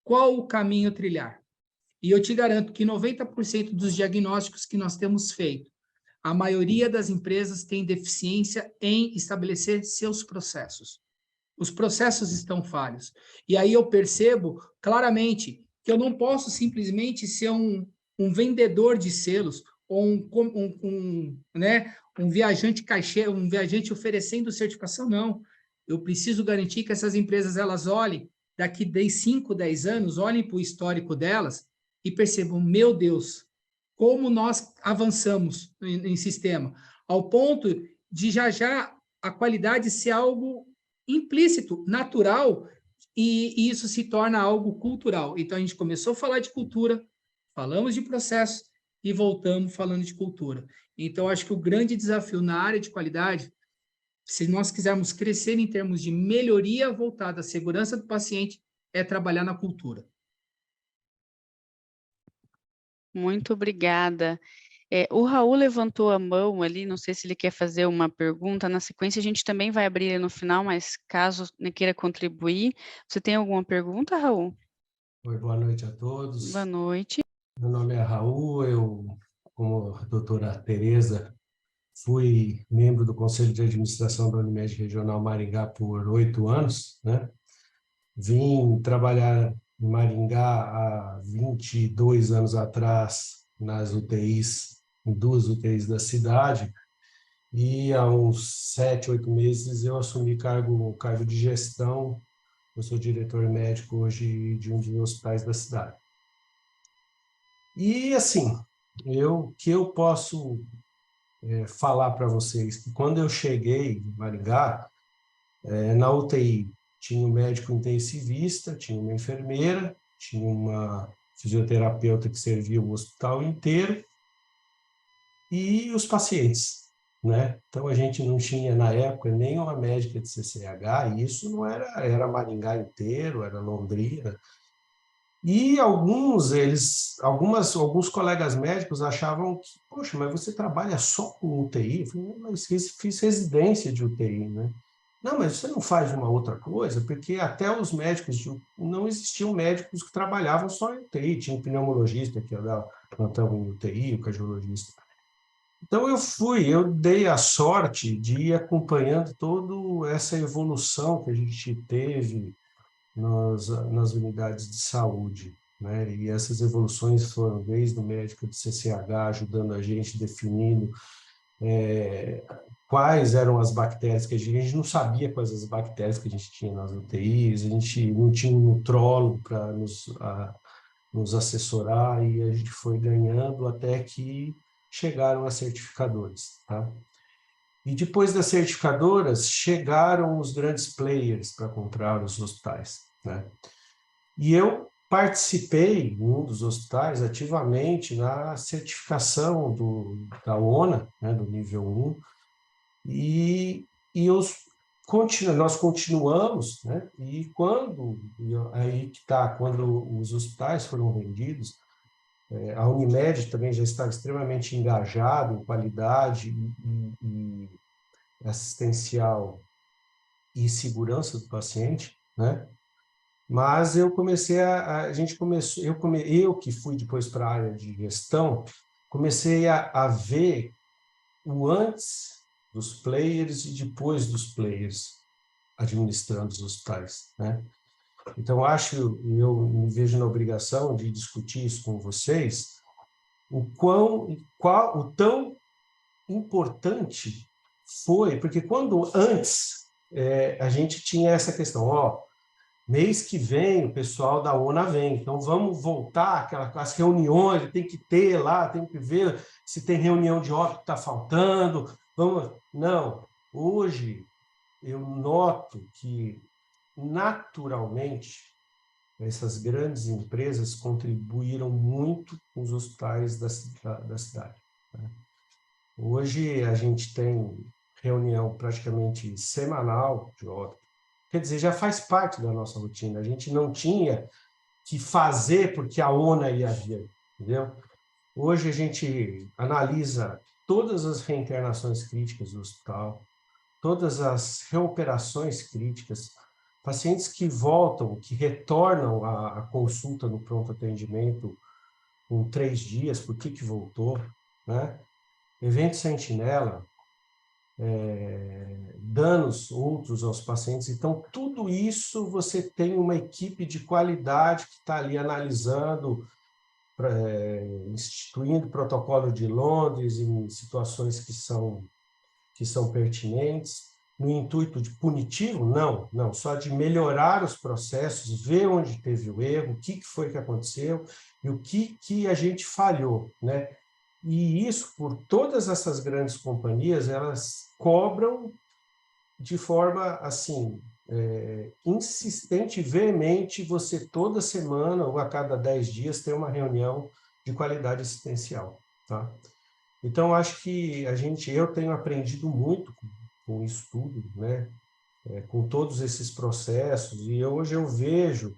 qual o caminho trilhar? E eu te garanto que 90% dos diagnósticos que nós temos feito, a maioria das empresas tem deficiência em estabelecer seus processos. Os processos estão falhos. E aí eu percebo claramente que eu não posso simplesmente ser um vendedor de selos ou um viajante caixeiro, um viajante oferecendo certificação, não. Eu preciso garantir que essas empresas elas olhem, daqui de 5, 10 anos, olhem para o histórico delas e percebam, meu Deus, como nós avançamos em sistema, ao ponto de já a qualidade ser algo implícito, natural, e isso se torna algo cultural. Então, a gente começou a falar de cultura, falamos de processo e voltamos falando de cultura. Então, acho que o grande desafio na área de qualidade, se nós quisermos crescer em termos de melhoria voltada à segurança do paciente, é trabalhar na cultura. Muito obrigada. O Raul levantou a mão ali, não sei se ele quer fazer uma pergunta. Na sequência, a gente também vai abrir ele no final, mas caso queira contribuir. Você tem alguma pergunta, Raul? Oi, boa noite a todos. Boa noite. Meu nome é Raul, eu, como a doutora Tereza, fui membro do Conselho de Administração da Unimed Regional Maringá por 8 anos, né? Vim trabalhar em Maringá há 22 anos atrás nas UTIs, em 2 UTIs da cidade, e há uns 7, 8 meses eu assumi o cargo de gestão. Eu sou diretor médico hoje de um dos hospitais da cidade. E, assim, que eu posso falar para vocês que quando eu cheguei em Maringá, na UTI, tinha um médico intensivista, tinha uma enfermeira, tinha uma fisioterapeuta que servia o hospital inteiro e os pacientes, né? Então, a gente não tinha, na época, nem uma médica de CCH, e isso não era Maringá inteiro, era Londrina. E alguns colegas médicos achavam que, poxa, mas você trabalha só com UTI? Eu falei, mas fiz residência de UTI, né? Não, mas você não faz uma outra coisa? Porque até os médicos, não existiam médicos que trabalhavam só em UTI, tinha um pneumologista que ia dar plantão em UTI, o cardiologista. Então eu dei a sorte de ir acompanhando toda essa evolução que a gente teve nas unidades de saúde, né? E essas evoluções foram desde o médico de CCH ajudando a gente, definindo quais eram as bactérias que a gente não sabia quais as bactérias que a gente tinha nas UTIs, a gente não tinha um nutrólogo para nos assessorar, e a gente foi ganhando até que chegaram as certificadoras, tá? E depois das certificadoras, chegaram os grandes players para comprar os hospitais, né? E eu participei, em um dos hospitais, ativamente na certificação da ONA, né, do nível 1, e nós continuamos, né? E quando os hospitais foram vendidos, a Unimed também já estava extremamente engajada em qualidade e assistencial e segurança do paciente, né? Mas eu que fui depois para a área de gestão, comecei a ver o antes dos players e depois dos players administrando os hospitais, né? Então, eu me vejo na obrigação de discutir isso com vocês, o tão importante foi, porque quando antes a gente tinha essa questão, mês que vem o pessoal da ONA vem, então vamos voltar às reuniões, tem que ter lá, tem que ver se tem reunião de óbito que está faltando, não, hoje eu noto que naturalmente essas grandes empresas contribuíram muito com os hospitais da cidade, né? Hoje a gente tem reunião praticamente semanal de óbito. Quer dizer, já faz parte da nossa rotina. A gente não tinha que fazer porque a ONA ia vir, entendeu? Hoje a gente analisa todas as reinternações críticas do hospital, todas as reoperações críticas, pacientes que voltam, que retornam à consulta no pronto atendimento com 3 dias, por que voltou, né? Evento sentinela, danos outros aos pacientes. Então, tudo isso você tem uma equipe de qualidade que está ali analisando, instituindo protocolo de Londres em situações que são pertinentes, no intuito de punitivo? Não, só de melhorar os processos, ver onde teve o erro, o que foi que aconteceu e o que a gente falhou, né? E isso, por todas essas grandes companhias, elas cobram de forma, assim, insistente e veemente, você toda semana ou a cada 10 dias ter uma reunião de qualidade assistencial, tá? Então, acho que eu tenho aprendido muito com isso tudo, né? Com todos esses processos, e hoje eu vejo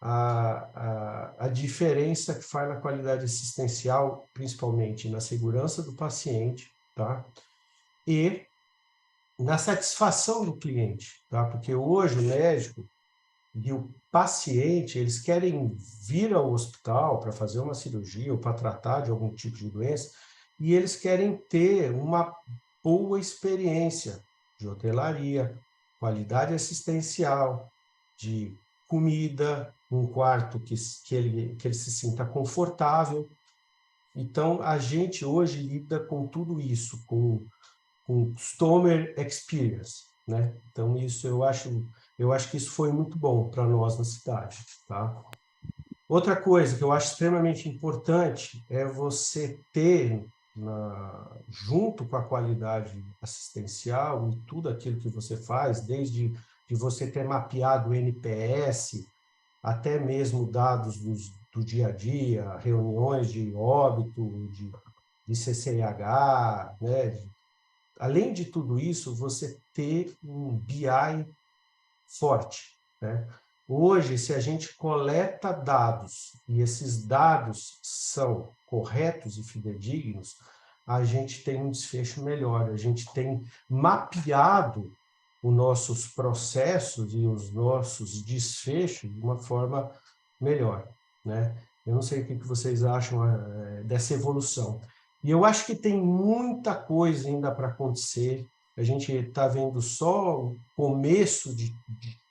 a diferença que faz na qualidade assistencial, principalmente na segurança do paciente, tá? E na satisfação do cliente, tá? Porque hoje o médico e o paciente, eles querem vir ao hospital para fazer uma cirurgia ou para tratar de algum tipo de doença, e eles querem ter uma boa experiência de hotelaria, qualidade assistencial, de comida, um quarto que ele se sinta confortável. Então, a gente hoje lida com tudo isso, com customer experience, né? Então, isso eu acho que isso foi muito bom para nós na cidade, tá? Outra coisa que eu acho extremamente importante é você ter, junto com a qualidade assistencial e tudo aquilo que você faz, desde de você ter mapeado o NPS, até mesmo dados do dia a dia, reuniões de óbito, de CCIH, né? Além de tudo isso, você ter um BI forte, né? Hoje, se a gente coleta dados e esses dados são corretos e fidedignos, a gente tem um desfecho melhor, a gente tem mapeado os nossos processos e os nossos desfechos de uma forma melhor, né? Eu não sei o que vocês acham dessa evolução. E eu acho que tem muita coisa ainda para acontecer. A gente está vendo só o começo de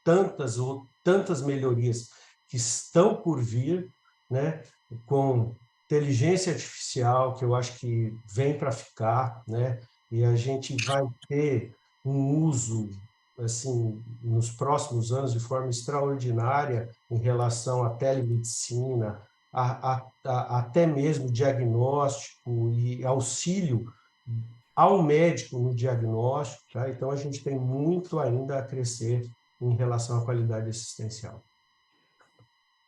tantas melhorias que estão por vir, né? Com inteligência artificial, que eu acho que vem para ficar, né? E a gente vai ter um uso, assim, nos próximos anos de forma extraordinária em relação à telemedicina, até mesmo diagnóstico e auxílio ao médico no diagnóstico, tá? Então a gente tem muito ainda a crescer em relação à qualidade assistencial.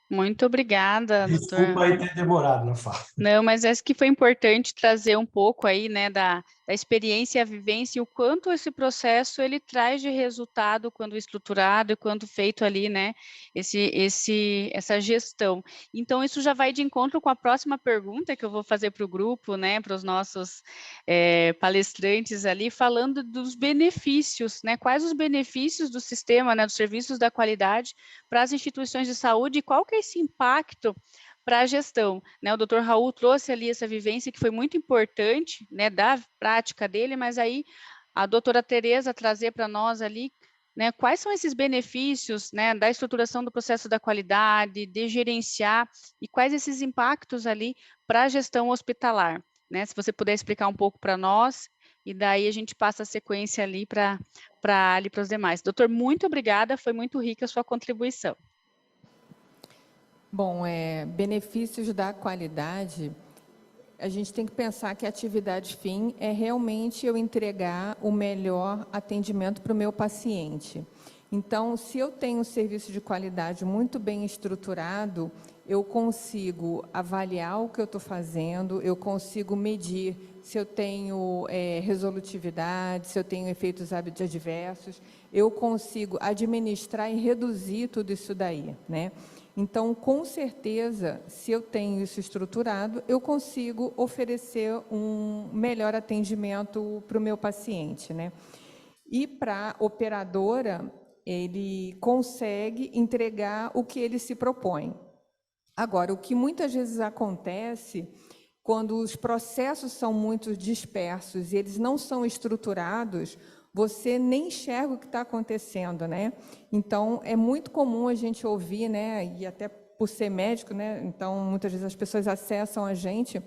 Muito obrigada, doutor. Desculpa aí ter demorado na fala. Não, mas acho que foi importante trazer um pouco aí, né, da experiência e a vivência e o quanto esse processo ele traz de resultado quando estruturado e quando feito ali, né, essa gestão. Então, isso já vai de encontro com a próxima pergunta que eu vou fazer para o grupo, né, para os nossos palestrantes ali, falando dos benefícios, né, quais os benefícios do sistema, né, dos serviços da qualidade para as instituições de saúde e qual que é esse impacto para a gestão, né? O Dr. Raul trouxe ali essa vivência que foi muito importante, né, da prática dele, mas aí a doutora Tereza trazer para nós ali, né, quais são esses benefícios, né, da estruturação do processo da qualidade, de gerenciar e quais esses impactos ali para a gestão hospitalar, né? Se você puder explicar um pouco para nós e daí a gente passa a sequência ali para os demais. Doutor, muito obrigada, foi muito rica a sua contribuição. Bom, benefícios da qualidade, a gente tem que pensar que a atividade fim é realmente eu entregar o melhor atendimento para o meu paciente. Então, se eu tenho um serviço de qualidade muito bem estruturado, eu consigo avaliar o que eu estou fazendo, eu consigo medir se eu tenho resolutividade, se eu tenho efeitos adversos, eu consigo administrar e reduzir tudo isso daí, né? Então, com certeza, se eu tenho isso estruturado, eu consigo oferecer um melhor atendimento para o meu paciente, né? E para a operadora, ele consegue entregar o que ele se propõe. Agora, o que muitas vezes acontece, quando os processos são muito dispersos e eles não são estruturados, você nem enxerga o que está acontecendo, né? Então, é muito comum a gente ouvir, né? E até por ser médico, né? Então, muitas vezes as pessoas acessam a gente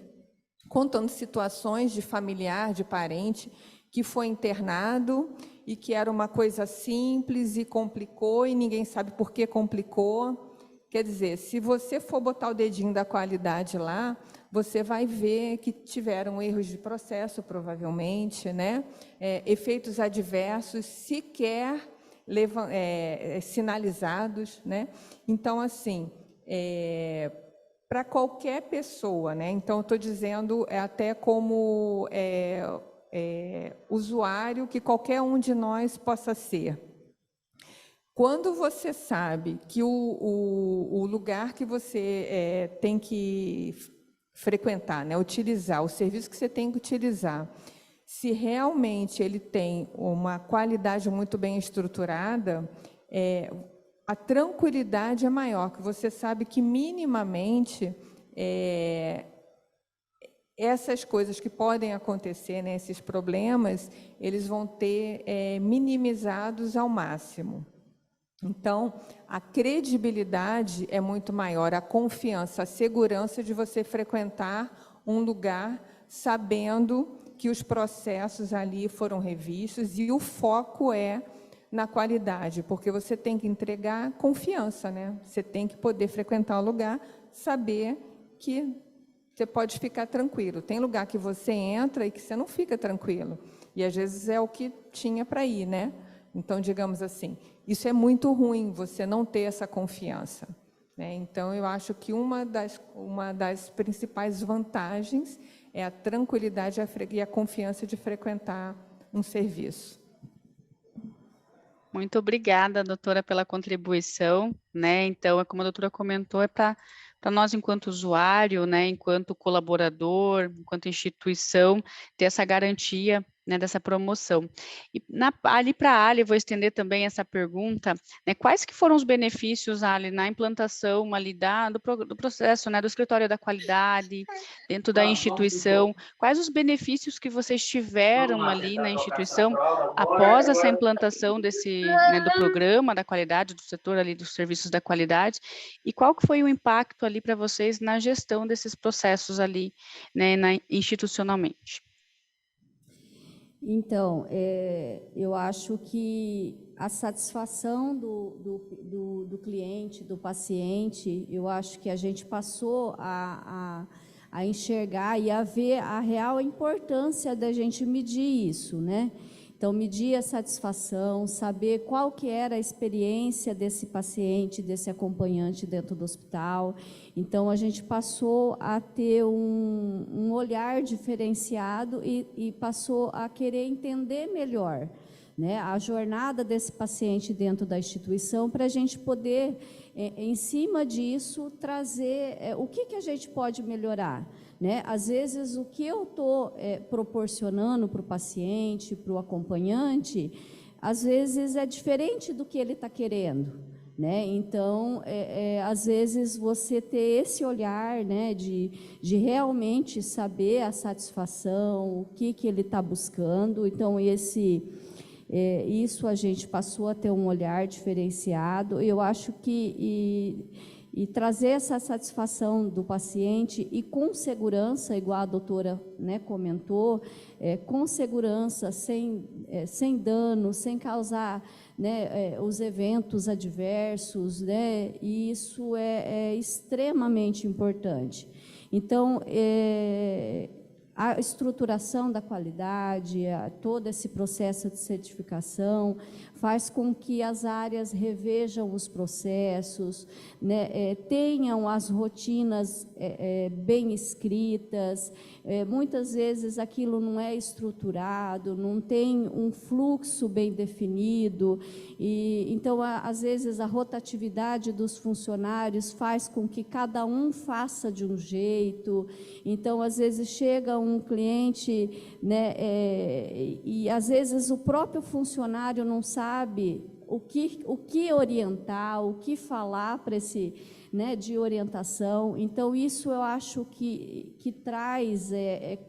contando situações de familiar, de parente, que foi internado e que era uma coisa simples e complicou e ninguém sabe por que complicou. Quer dizer, se você for botar o dedinho da qualidade lá, você vai ver que tiveram erros de processo, provavelmente, né? Efeitos adversos sequer sinalizados, né? Então, assim, para qualquer pessoa, né? Então, eu estou dizendo até como usuário que qualquer um de nós possa ser. Quando você sabe que o lugar que você tem que frequentar, né, utilizar, o serviço que você tem que utilizar, se realmente ele tem uma qualidade muito bem estruturada, a tranquilidade é maior, que você sabe que minimamente essas coisas que podem acontecer, né, esses problemas, eles vão ter minimizados ao máximo. Então, a credibilidade é muito maior, a confiança, a segurança de você frequentar um lugar sabendo que os processos ali foram revistos e o foco é na qualidade, porque você tem que entregar confiança, né? Você tem que poder frequentar o lugar, saber que você pode ficar tranquilo. Tem lugar que você entra e que você não fica tranquilo, e às vezes é o que tinha para ir, né? Então, digamos assim, isso é muito ruim, você não ter essa confiança, né? Então, eu acho que uma das principais vantagens é a tranquilidade e a confiança de frequentar um serviço. Muito obrigada, doutora, pela contribuição, né? Então, como a doutora comentou, para nós, enquanto usuário, né, enquanto colaborador, enquanto instituição, ter essa garantia, né, dessa promoção. E ali para a Ali, vou estender também essa pergunta, né, quais que foram os benefícios, Ali, na implantação ali do processo, né, do escritório da qualidade, dentro da instituição, quais os benefícios que vocês tiveram ali na instituição após essa implantação né, do programa da qualidade, do setor ali dos serviços da qualidade, e qual que foi o impacto ali para vocês na gestão desses processos ali, né, institucionalmente? Então, eu acho que a satisfação do cliente, do paciente, eu acho que a gente passou a enxergar e a ver a real importância da gente medir isso, né? Então, medir a satisfação, saber qual que era a experiência desse paciente, desse acompanhante dentro do hospital. Então, a gente passou a ter um olhar diferenciado e passou a querer entender melhor, né, a jornada desse paciente dentro da instituição, para a gente poder, em cima disso, trazer o que a gente pode melhorar. Né? Às vezes, o que eu estou proporcionando para o paciente, para o acompanhante, às vezes é diferente do que ele está querendo. Né? Então, às vezes, você ter esse olhar, né, de realmente saber a satisfação, o que ele está buscando. Então, isso a gente passou a ter um olhar diferenciado. Eu acho que e trazer essa satisfação do paciente e com segurança, igual a doutora, né, comentou, com segurança, sem dano, sem causar, né, os eventos adversos, né, e isso é extremamente importante. Então, a estruturação da qualidade, todo esse processo de certificação, faz com que as áreas revejam os processos, né, tenham as rotinas bem escritas. Muitas vezes aquilo não é estruturado, não tem um fluxo bem definido, e então, às vezes, a rotatividade dos funcionários faz com que cada um faça de um jeito. Então, às vezes, chega um cliente, né, e às vezes o próprio funcionário não sabe o que orientar, o que falar para esse, né, de orientação. Então, isso eu acho que traz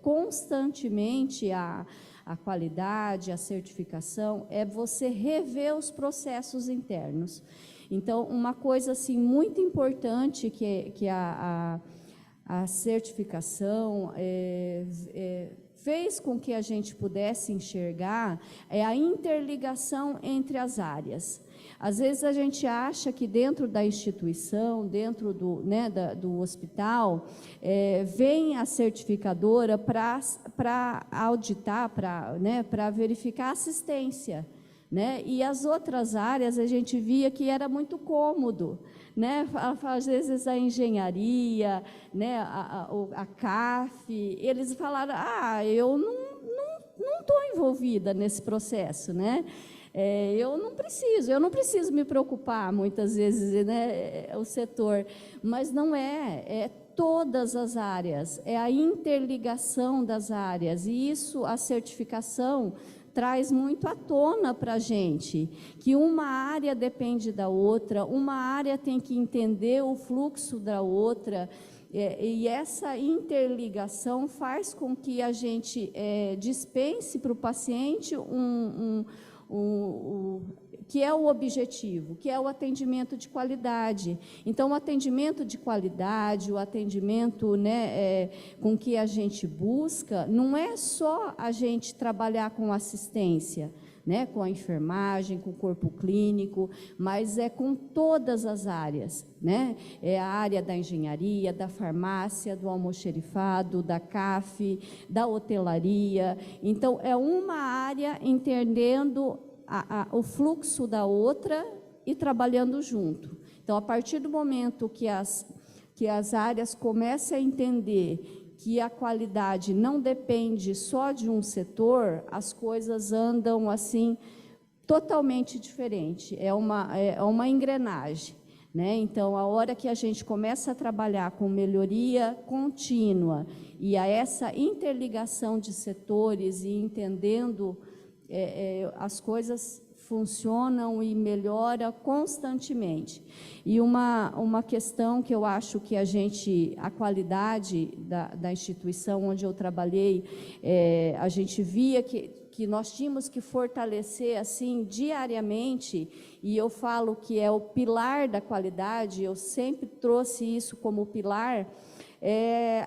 constantemente a qualidade, a certificação, é você rever os processos internos. Então, uma coisa assim, muito importante que a certificação fez com que a gente pudesse enxergar é a interligação entre as áreas. Às vezes a gente acha que dentro da instituição, dentro do hospital, vem a certificadora para auditar, para verificar a assistência, né? E as outras áreas a gente via que era muito cômodo, né? Às vezes a engenharia, né? a CAF, eles falaram, eu não estou envolvida nesse processo, né? Eu não preciso me preocupar muitas vezes, né, o setor, mas não é todas as áreas, é a interligação das áreas, e isso, a certificação traz muito à tona para a gente, que uma área depende da outra, uma área tem que entender o fluxo da outra, e essa interligação faz com que a gente dispense para o paciente que é o objetivo, que é o atendimento de qualidade. Então, o atendimento de qualidade, o atendimento, né, com que a gente busca, não é só a gente trabalhar com assistência, né, com a enfermagem, com o corpo clínico, mas é com todas as áreas, né? É a área da engenharia, da farmácia, do almoxerifado, da CAF, da hotelaria. Então, é uma área entendendo o fluxo da outra e trabalhando junto. Então, a partir do momento que as áreas começam a entender que a qualidade não depende só de um setor, as coisas andam assim totalmente diferente. É uma engrenagem, né? Então, a hora que a gente começa a trabalhar com melhoria contínua e a essa interligação de setores e entendendo as coisas funcionam e melhora constantemente. E uma questão que eu acho que a qualidade da instituição onde eu trabalhei, a gente via que nós tínhamos que fortalecer assim diariamente, e eu falo que é o pilar da qualidade, eu sempre trouxe isso como pilar,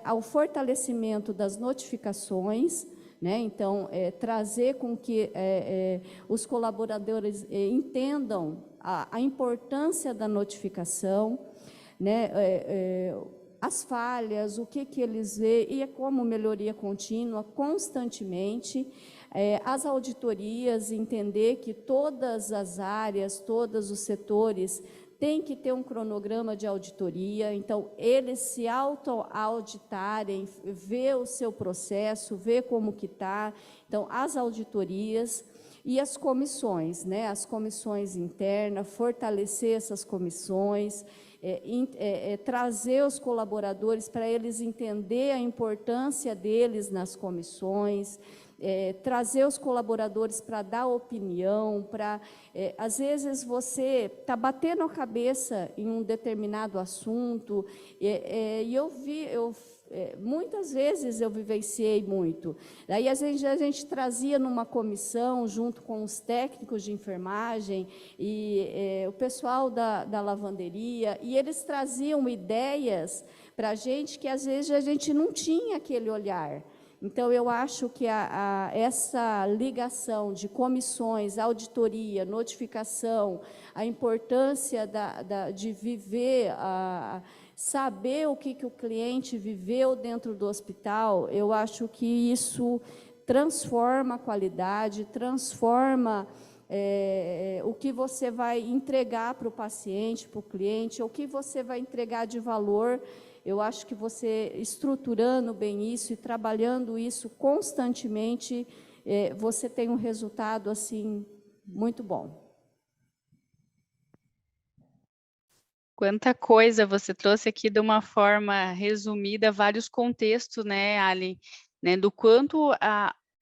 ao fortalecimento das notificações, né? Então, trazer com que os colaboradores entendam a importância da notificação, né? As falhas, o que eles veem, e como melhoria contínua, constantemente. As auditorias, entender que todas as áreas, todos os setores tem que ter um cronograma de auditoria, então, eles se auto-auditarem, ver o seu processo, ver como que está. Então, as auditorias e as comissões, né? As comissões internas, fortalecer essas comissões, trazer os colaboradores para eles entenderem a importância deles nas comissões, trazer os colaboradores para dar opinião, às vezes você está batendo a cabeça em um determinado assunto, e muitas vezes eu vivenciei muito. Daí a gente trazia numa comissão, junto com os técnicos de enfermagem e o pessoal da lavanderia, e eles traziam ideias para a gente que às vezes a gente não tinha aquele olhar. Então, eu acho que essa ligação de comissões, auditoria, notificação, a importância de viver saber o que o cliente viveu dentro do hospital, eu acho que isso transforma a qualidade, transforma o que você vai entregar para o paciente, para o cliente, o que você vai entregar de valor. Eu acho que você estruturando bem isso e trabalhando isso constantemente, você tem um resultado assim muito bom. Quanta coisa você trouxe aqui de uma forma resumida, vários contextos, né, Ali, né, do quanto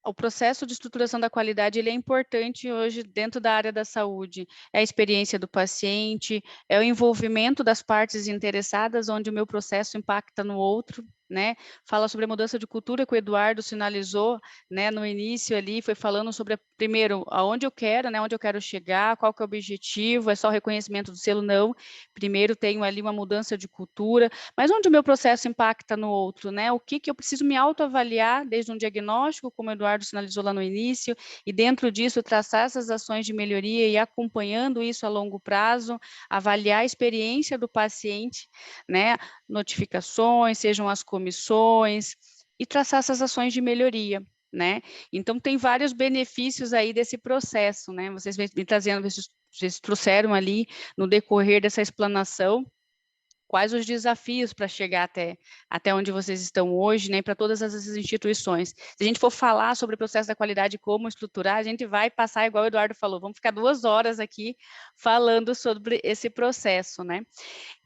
o processo de estruturação da qualidade ele é importante hoje dentro da área da saúde. É a experiência do paciente, é o envolvimento das partes interessadas, onde o meu processo impacta no outro, né? Fala sobre a mudança de cultura que o Eduardo sinalizou, né, no início ali, foi falando sobre, primeiro, aonde eu quero, né, onde eu quero chegar, qual que é o objetivo, é só o reconhecimento do selo? Não. Primeiro tenho ali uma mudança de cultura, mas onde o meu processo impacta no outro, né? O que eu preciso me autoavaliar desde um diagnóstico, como o Eduardo sinalizou lá no início, e dentro disso traçar essas ações de melhoria e acompanhando isso a longo prazo, avaliar a experiência do paciente, né? Notificações, sejam as comissões, e traçar essas ações de melhoria, né? Então, tem vários benefícios aí desse processo, né? Vocês vêm trazendo, vocês trouxeram ali no decorrer dessa explanação, quais os desafios para chegar até onde vocês estão hoje, né, para todas essas instituições. Se a gente for falar sobre o processo da qualidade, como estruturar, a gente vai passar, igual o Eduardo falou, vamos ficar 2 horas aqui falando sobre esse processo, né.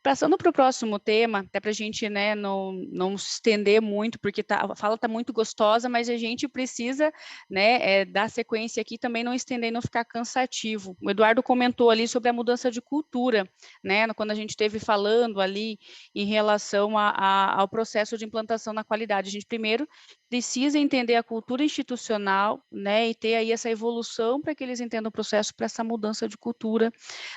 Passando para o próximo tema, até para a gente, né, não se estender muito, porque a fala está muito gostosa, mas a gente precisa, né, dar sequência aqui, também não estender e não ficar cansativo. O Eduardo comentou ali sobre a mudança de cultura, né, quando a gente esteve falando ali em relação ao processo de implantação na qualidade. A gente primeiro precisa entender a cultura institucional, né, e ter aí essa evolução para que eles entendam o processo para essa mudança de cultura,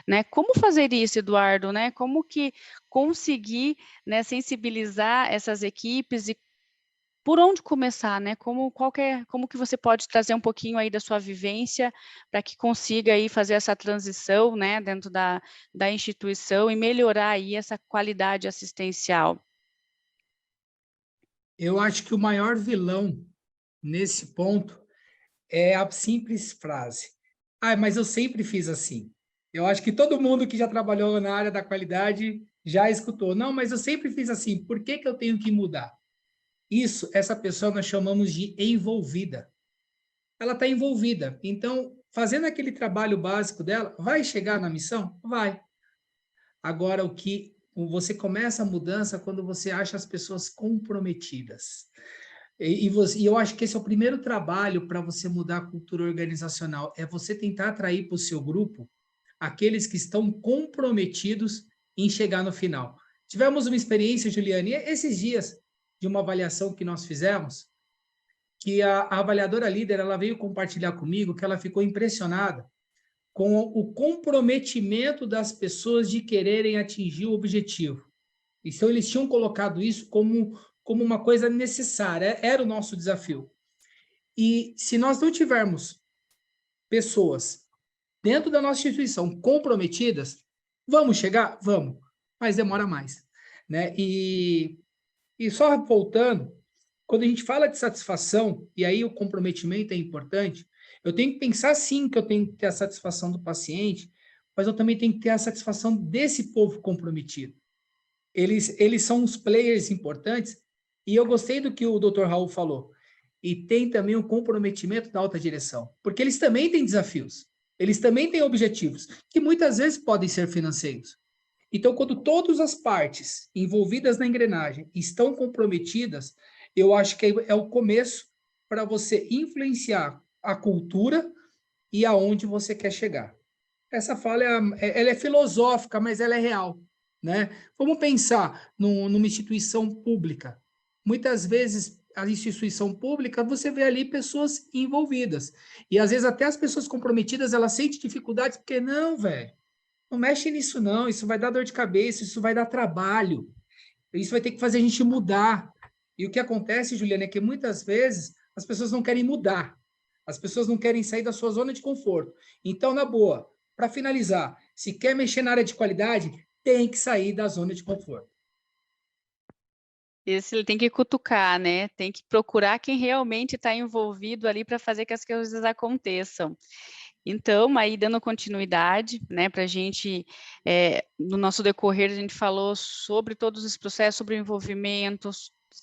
né. Como fazer isso, Eduardo, né? Como que conseguir, né, sensibilizar essas equipes e por onde começar, né? Como que você pode trazer um pouquinho aí da sua vivência para que consiga aí fazer essa transição, né, dentro da instituição e melhorar aí essa qualidade assistencial? Eu acho que o maior vilão nesse ponto é a simples frase: "Ah, mas eu sempre fiz assim". Eu acho que todo mundo que já trabalhou na área da qualidade já escutou: "Não, mas eu sempre fiz assim, por que que eu tenho que mudar?". Isso, essa pessoa nós chamamos de envolvida. Ela está envolvida. Então, fazendo aquele trabalho básico dela, vai chegar na missão? Vai. Agora, você começa a mudança quando você acha as pessoas comprometidas. E eu acho que esse é o primeiro trabalho para você mudar a cultura organizacional, é você tentar atrair para o seu grupo aqueles que estão comprometidos em chegar no final. Tivemos uma experiência, Juliane, esses dias, de uma avaliação que nós fizemos, que a avaliadora líder ela veio compartilhar comigo que ela ficou impressionada com o comprometimento das pessoas de quererem atingir o objetivo. Então, eles tinham colocado isso como uma coisa necessária, era o nosso desafio. E se nós não tivermos pessoas dentro da nossa instituição comprometidas, vamos chegar? Vamos, mas demora mais. Né? E só voltando, quando a gente fala de satisfação, e aí o comprometimento é importante, eu tenho que pensar sim que eu tenho que ter a satisfação do paciente, mas eu também tenho que ter a satisfação desse povo comprometido. Eles são os players importantes, e eu gostei do que o Dr. Raul falou. E tem também o comprometimento da alta direção, porque eles também têm desafios, eles também têm objetivos, que muitas vezes podem ser financeiros. Então, quando todas as partes envolvidas na engrenagem estão comprometidas, eu acho que é o começo para você influenciar a cultura e aonde você quer chegar. Essa fala ela é filosófica, mas ela é real. Né? Vamos pensar numa instituição pública. Muitas vezes, a instituição pública, você vê ali pessoas envolvidas. E, às vezes, até as pessoas comprometidas, elas sentem dificuldades, porque, não, velho, não mexe nisso, não. Isso vai dar dor de cabeça, isso vai dar trabalho. Isso vai ter que fazer a gente mudar. E o que acontece, Juliana, é que muitas vezes as pessoas não querem mudar. As pessoas não querem sair da sua zona de conforto. Então, na boa, para finalizar, se quer mexer na área de qualidade, tem que sair da zona de conforto. Esse ele tem que cutucar, né? Tem que procurar quem realmente está envolvido ali para fazer que as coisas aconteçam. Então, aí dando continuidade, né, para a gente, no nosso decorrer, a gente falou sobre todos os processos, sobre o envolvimento,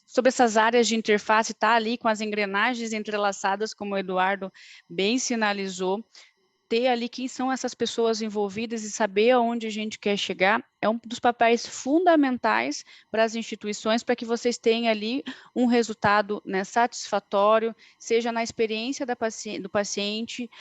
sobre essas áreas de interface, tá ali com as engrenagens entrelaçadas, como o Eduardo bem sinalizou, ter ali quem são essas pessoas envolvidas e saber aonde a gente quer chegar é um dos papéis fundamentais para as instituições, para que vocês tenham ali um resultado, né, satisfatório, seja na experiência do paciente,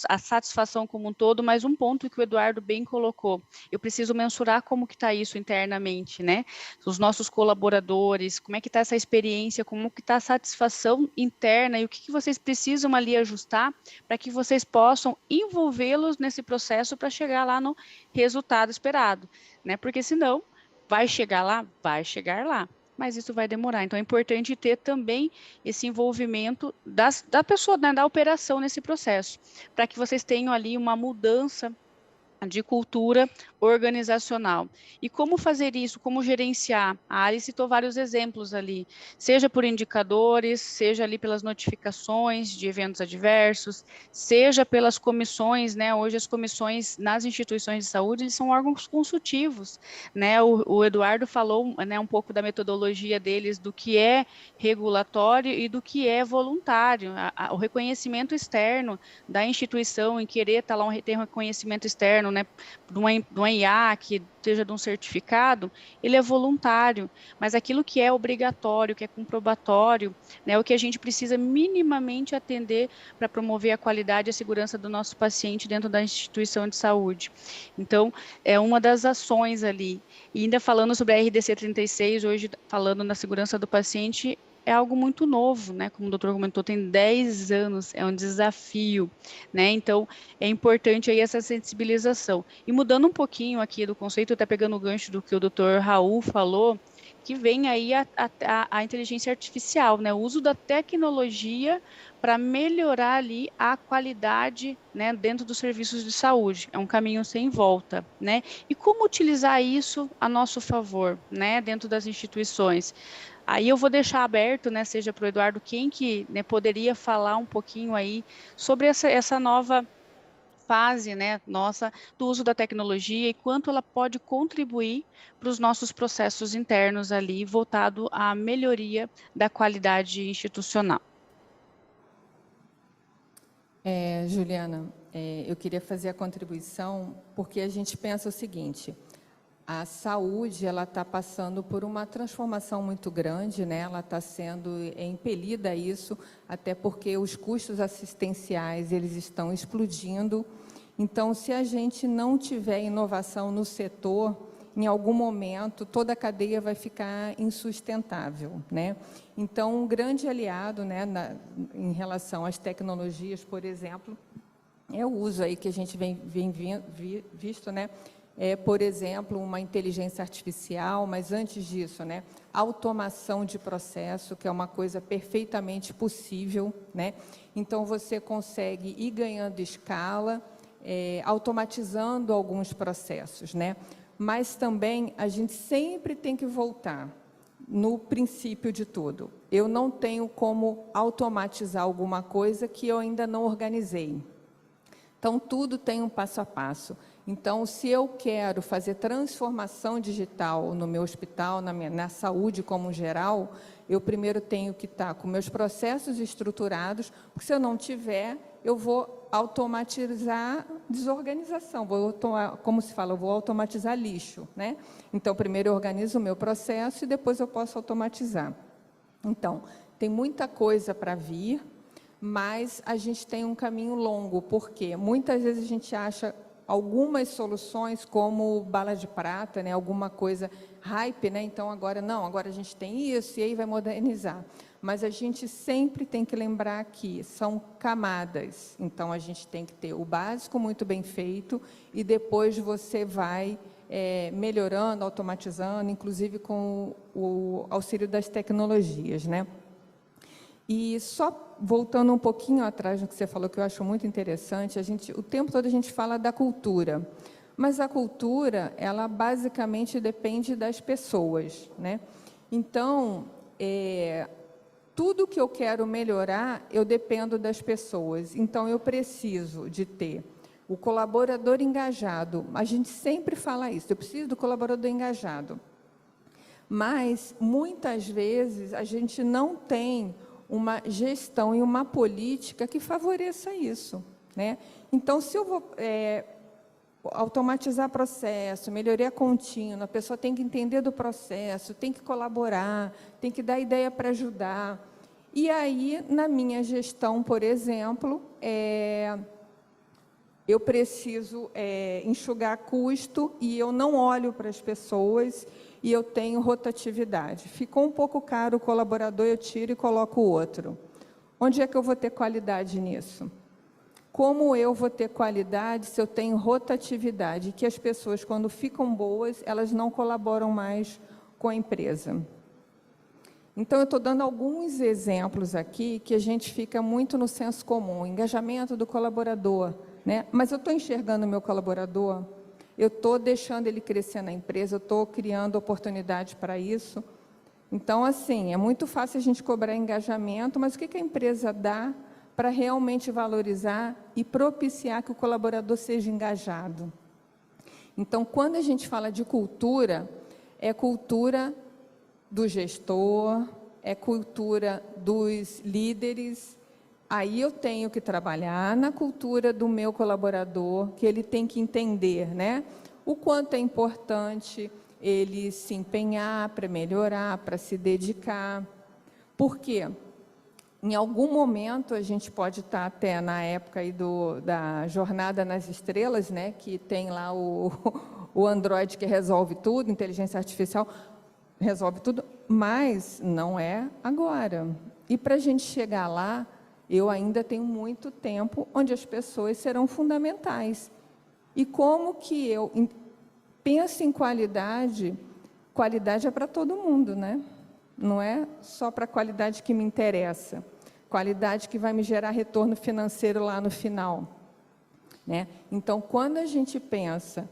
a satisfação como um todo, mas um ponto que o Eduardo bem colocou, eu preciso mensurar como que está isso internamente, né? Os nossos colaboradores, como é que está essa experiência, como que está a satisfação interna e o que vocês precisam ali ajustar para que vocês possam envolvê-los nesse processo para chegar lá no resultado esperado, né? Porque senão, vai chegar lá? Vai chegar lá, mas isso vai demorar. Então, é importante ter também esse envolvimento da pessoa, né, da operação nesse processo, para que vocês tenham ali uma mudança de cultura organizacional. E como fazer isso, como gerenciar? A Ari citou vários exemplos ali, seja por indicadores, seja ali pelas notificações de eventos adversos, seja pelas comissões, né? Hoje as comissões nas instituições de saúde, eles são órgãos consultivos, né? O Eduardo falou, né, um pouco da metodologia deles, do que é regulatório e do que é voluntário. O reconhecimento externo da instituição em querer estar lá, ter um reconhecimento externo, né, de uma IAC, seja de um certificado, ele é voluntário, mas aquilo que é obrigatório, que é comprobatório, né, é o que a gente precisa minimamente atender para promover a qualidade e a segurança do nosso paciente dentro da instituição de saúde. Então, é uma das ações ali. E ainda falando sobre a RDC 36, hoje falando na segurança do paciente, é algo muito novo, né? Como o doutor comentou, tem 10 anos, é um desafio, né? Então, é importante aí essa sensibilização. E mudando um pouquinho aqui do conceito, até pegando o gancho do que o doutor Raul falou, que vem aí a inteligência artificial, né? O uso da tecnologia para melhorar ali a qualidade, né, dentro dos serviços de saúde. É um caminho sem volta, né? E como utilizar isso a nosso favor, né, dentro das instituições? Aí eu vou deixar aberto, né, seja para o Eduardo, quem que, né, poderia falar um pouquinho aí sobre essa nova fase, né, nossa, do uso da tecnologia e quanto ela pode contribuir para os nossos processos internos ali, voltado à melhoria da qualidade institucional. Juliana, eu queria fazer a contribuição porque a gente pensa o seguinte: a saúde ela está passando por uma transformação muito grande, né? Ela está sendo impelida a isso, até porque os custos assistenciais eles estão explodindo. Então, se a gente não tiver inovação no setor, em algum momento toda a cadeia vai ficar insustentável, né? Então, um grande aliado, né, em relação às tecnologias, por exemplo, é o uso aí que a gente vem visto, né? Por exemplo, uma inteligência artificial, mas antes disso, né, automação de processo, que é uma coisa perfeitamente possível, né? Então, você consegue ir ganhando escala, automatizando alguns processos, né? Mas também a gente sempre tem que voltar no princípio de tudo. Eu não tenho como automatizar alguma coisa que eu ainda não organizei. Então, tudo tem um passo a passo. Então, se eu quero fazer transformação digital no meu hospital, na saúde como geral, eu primeiro tenho que estar com meus processos estruturados, porque se eu não tiver, eu vou automatizar desorganização, como se fala, eu vou automatizar lixo, né? Então, primeiro eu organizo o meu processo e depois eu posso automatizar. Então, tem muita coisa para vir, mas a gente tem um caminho longo, porque muitas vezes a gente acha algumas soluções como bala de prata, né, alguma coisa hype, né, então agora não, agora a gente tem isso e aí vai modernizar. Mas a gente sempre tem que lembrar que são camadas, então a gente tem que ter o básico muito bem feito e depois você vai melhorando, automatizando, inclusive com o auxílio das tecnologias, né? E só voltando um pouquinho atrás do que você falou, que eu acho muito interessante, o tempo todo a gente fala da cultura, Mas a cultura, ela basicamente depende das pessoas, né? Então, tudo que eu quero melhorar, eu dependo das pessoas. Então, eu preciso de ter o colaborador engajado. A gente sempre fala isso, eu preciso do colaborador engajado. Mas, muitas vezes, a gente não tem uma gestão e uma política que favoreça isso, né? Então, se eu vou automatizar processo, melhoria contínua, a pessoa tem que entender do processo, tem que colaborar, tem que dar ideia para ajudar. E aí, na minha gestão, por exemplo, eu preciso enxugar custo e eu não olho para as pessoas e eu tenho rotatividade. Ficou um pouco caro o colaborador, eu tiro e coloco outro. Onde é que eu vou ter qualidade nisso? Como eu vou ter qualidade se eu tenho rotatividade? Que as pessoas, quando ficam boas, elas não colaboram mais com a empresa. Então, eu estou dando alguns exemplos aqui que a gente fica muito no senso comum, engajamento do colaborador, né? Mas eu estou enxergando o meu colaborador, eu estou deixando ele crescer na empresa, eu estou criando oportunidade para isso. Então, assim, é muito fácil a gente cobrar engajamento, mas o que a empresa dá para realmente valorizar e propiciar que o colaborador seja engajado? Então, quando a gente fala de cultura, é cultura do gestor, é cultura dos líderes. Aí eu tenho que trabalhar na cultura do meu colaborador, que ele tem que entender, né, o quanto é importante ele se empenhar para melhorar, para se dedicar. Por quê? Em algum momento, a gente pode estar até na época aí da Jornada nas Estrelas, né, que tem lá o Android que resolve tudo, inteligência artificial resolve tudo, mas não é agora. E para a gente chegar lá, eu ainda tenho muito tempo onde as pessoas serão fundamentais. E como que eu penso em qualidade? Qualidade é para todo mundo, né? Não é só para a qualidade que me interessa, qualidade que vai me gerar retorno financeiro lá no final, né? Então, quando a gente pensa,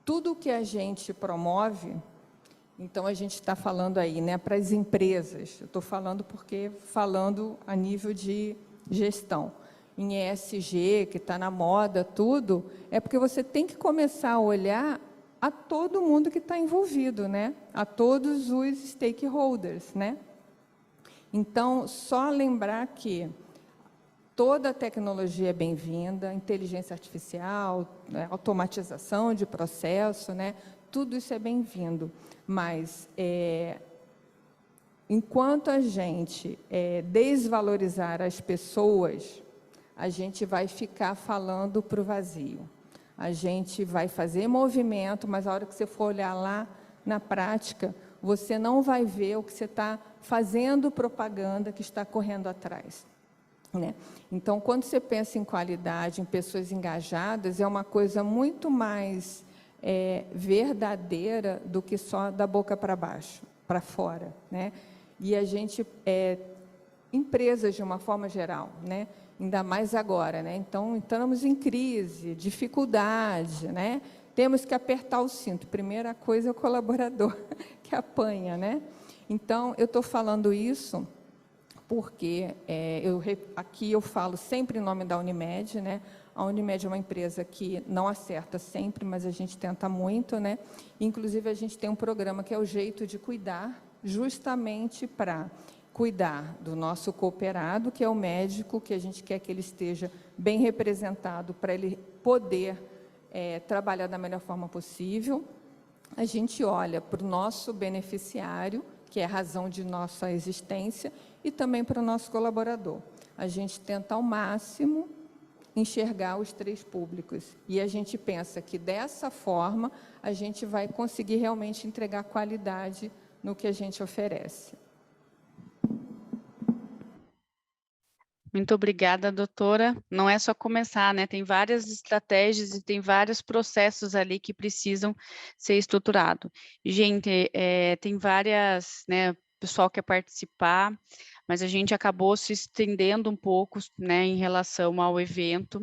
tudo que a gente promove, então a gente está falando aí, né, para as empresas, eu estou falando a nível de gestão, em ESG, que está na moda, tudo, é porque você tem que começar a olhar a todo mundo que está envolvido, né? A todos os stakeholders, né? Então, só lembrar que toda a tecnologia é bem-vinda, inteligência artificial, né, automatização de processo, né? Tudo isso é bem-vindo, mas enquanto a gente desvalorizar as pessoas, a gente vai ficar falando para o vazio. A gente vai fazer movimento, mas a hora que você for olhar lá na prática, você não vai ver o que você está fazendo propaganda que está correndo atrás, né? Então, quando você pensa em qualidade, em pessoas engajadas, é uma coisa muito mais verdadeira do que só da boca para baixo, para fora, né? E a gente, empresas de uma forma geral, né? Ainda mais agora, né? Então, estamos em crise, dificuldade, né? Temos que apertar o cinto. Primeira coisa é o colaborador que apanha, né? Então, eu estou falando isso porque aqui eu falo sempre em nome da Unimed, né? A Unimed é uma empresa que não acerta sempre, mas a gente tenta muito, né? Inclusive, a gente tem um programa que é o Jeito de Cuidar, justamente para cuidar do nosso cooperado, que é o médico, que a gente quer que ele esteja bem representado para ele poder trabalhar da melhor forma possível. A gente olha para o nosso beneficiário, que é a razão de nossa existência, e também para o nosso colaborador. A gente tenta ao máximo enxergar os três públicos. E a gente pensa que dessa forma a gente vai conseguir realmente entregar qualidade no que a gente oferece. Muito obrigada, doutora. Não é só começar, né? Tem várias estratégias e tem vários processos ali que precisam ser estruturados. Gente, tem várias, né? O pessoal quer participar, mas a gente acabou se estendendo um pouco, né, em relação ao evento.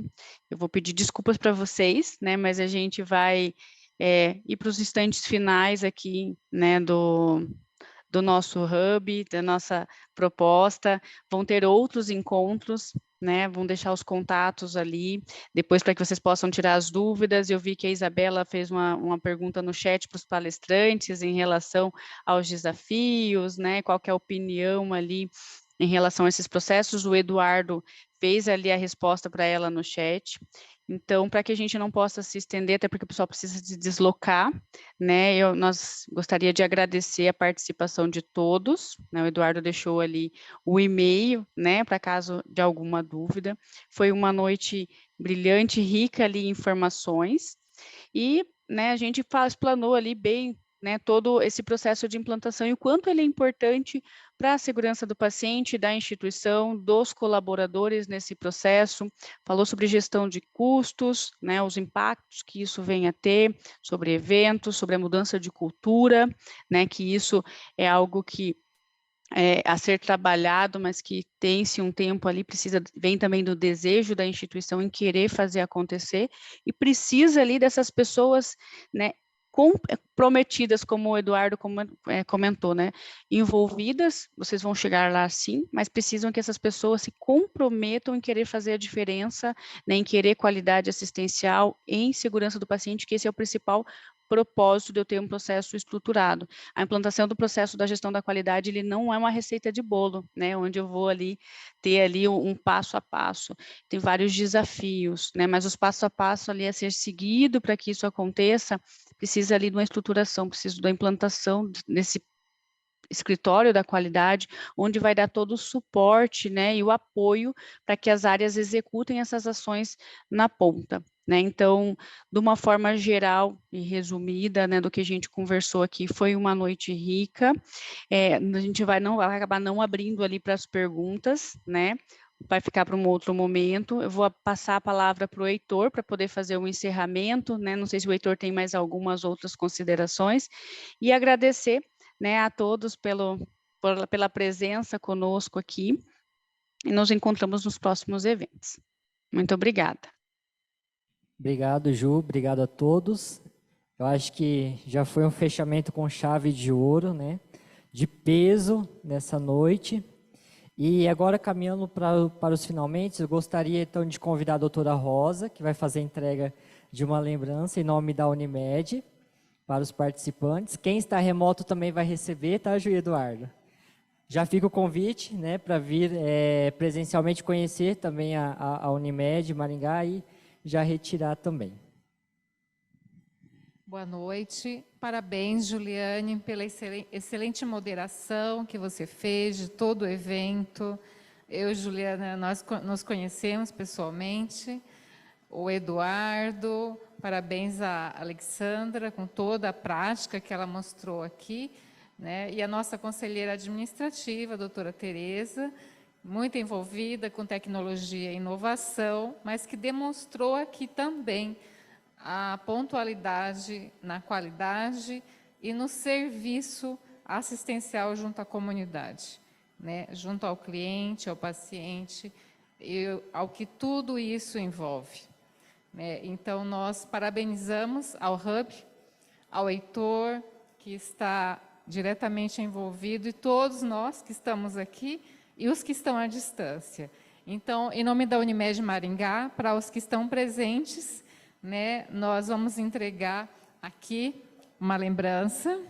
Eu vou pedir desculpas para vocês, né, mas a gente vai ir para os instantes finais aqui, né, do nosso hub, da nossa proposta. Vão ter outros encontros, né? Vão deixar os contatos ali, depois para que vocês possam tirar as dúvidas. Eu vi que a Isabela fez uma pergunta no chat para os palestrantes em relação aos desafios, né? Qual que é a opinião ali em relação a esses processos. O Eduardo fez ali a resposta para ela no chat. Então, para que a gente não possa se estender, até porque o pessoal precisa se deslocar, né? Nós gostaria de agradecer a participação de todos, né? O Eduardo deixou ali o e-mail, né? Para caso de alguma dúvida. Foi uma noite brilhante, rica ali em informações, e, né, a gente explanou ali bem, né, todo esse processo de implantação e o quanto ele é importante para a segurança do paciente, da instituição, dos colaboradores nesse processo. Falou sobre gestão de custos, né, os impactos que isso vem a ter, sobre eventos, sobre a mudança de cultura, né, que isso é algo que a ser trabalhado, mas que tem-se um tempo ali, vem também do desejo da instituição em querer fazer acontecer, e precisa ali dessas pessoas, né, comprometidas, como o Eduardo comentou, né, envolvidas. Vocês vão chegar lá sim, mas precisam que essas pessoas se comprometam em querer fazer a diferença, né, em querer qualidade assistencial, em segurança do paciente, que esse é o principal propósito de eu ter um processo estruturado. A implantação do processo da gestão da qualidade, ele não é uma receita de bolo, né, onde eu vou ali ter ali um passo a passo. Tem vários desafios, né, mas os passo a passo ali a ser seguido para que isso aconteça, precisa ali de uma estruturação, precisa da implantação desse escritório da qualidade, onde vai dar todo o suporte, né, e o apoio para que as áreas executem essas ações na ponta, né. Então, de uma forma geral e resumida, né, do que a gente conversou aqui, foi uma noite rica. A gente vai acabar não abrindo ali para as perguntas, né, vai ficar para um outro momento. Eu vou passar a palavra para o Heitor, para poder fazer um encerramento, né, não sei se o Heitor tem mais algumas outras considerações, e agradecer, né, a todos pela presença conosco aqui, e nos encontramos nos próximos eventos. Muito obrigada. Obrigado, Ju, obrigado a todos. Eu acho que já foi um fechamento com chave de ouro, né, de peso nessa noite. E agora, caminhando para os finalmente, eu gostaria então de convidar a doutora Rosa, que vai fazer a entrega de uma lembrança em nome da Unimed, para os participantes. Quem está remoto também vai receber, tá, Ju e Eduardo? Já fica o convite, né, para vir presencialmente conhecer também a Unimed Maringá e já retirar também. Boa noite, parabéns, Juliane, pela excelente moderação que você fez de todo o evento. Eu e Juliana, nós nos conhecemos pessoalmente, o Eduardo, parabéns à Alexandra, com toda a prática que ela mostrou aqui, né? E a nossa conselheira administrativa, a doutora Tereza, muito envolvida com tecnologia e inovação, mas que demonstrou aqui também a pontualidade na qualidade e no serviço assistencial junto à comunidade, né? Junto ao cliente, ao paciente, e ao que tudo isso envolve. Então, nós parabenizamos ao Hub, ao Heitor, que está diretamente envolvido, e todos nós que estamos aqui e os que estão à distância. Então, em nome da Unimed Maringá, para os que estão presentes, né, nós vamos entregar aqui uma lembrança.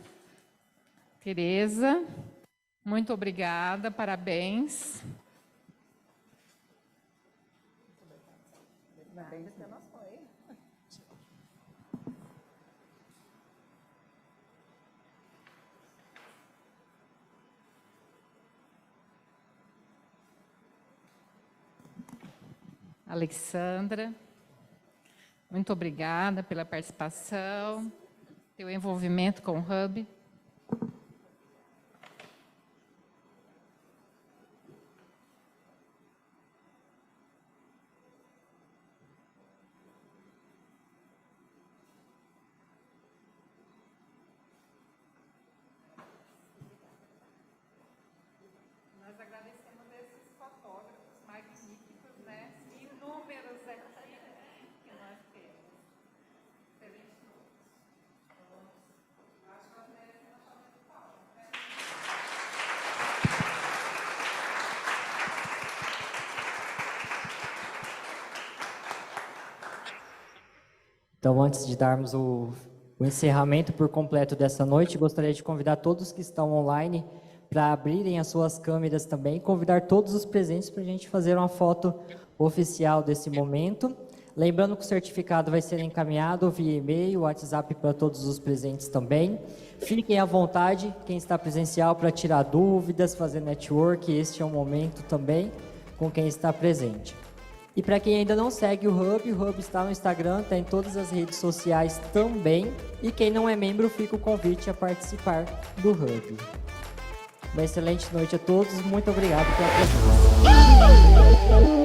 Tereza, muito obrigada, parabéns. Alexandra, muito obrigada pela participação, pelo envolvimento com o Hub. Nós agradecemos. Então, antes de darmos o encerramento por completo dessa noite, gostaria de convidar todos que estão online para abrirem as suas câmeras também, convidar todos os presentes para a gente fazer uma foto oficial desse momento. Lembrando que o certificado vai ser encaminhado via e-mail, WhatsApp para todos os presentes também. Fiquem à vontade, quem está presencial, para tirar dúvidas, fazer network, este é o momento também com quem está presente. E para quem ainda não segue o Hub está no Instagram, está em todas as redes sociais também. E quem não é membro, fica o convite a participar do Hub. Uma excelente noite a todos, muito obrigado pela presença.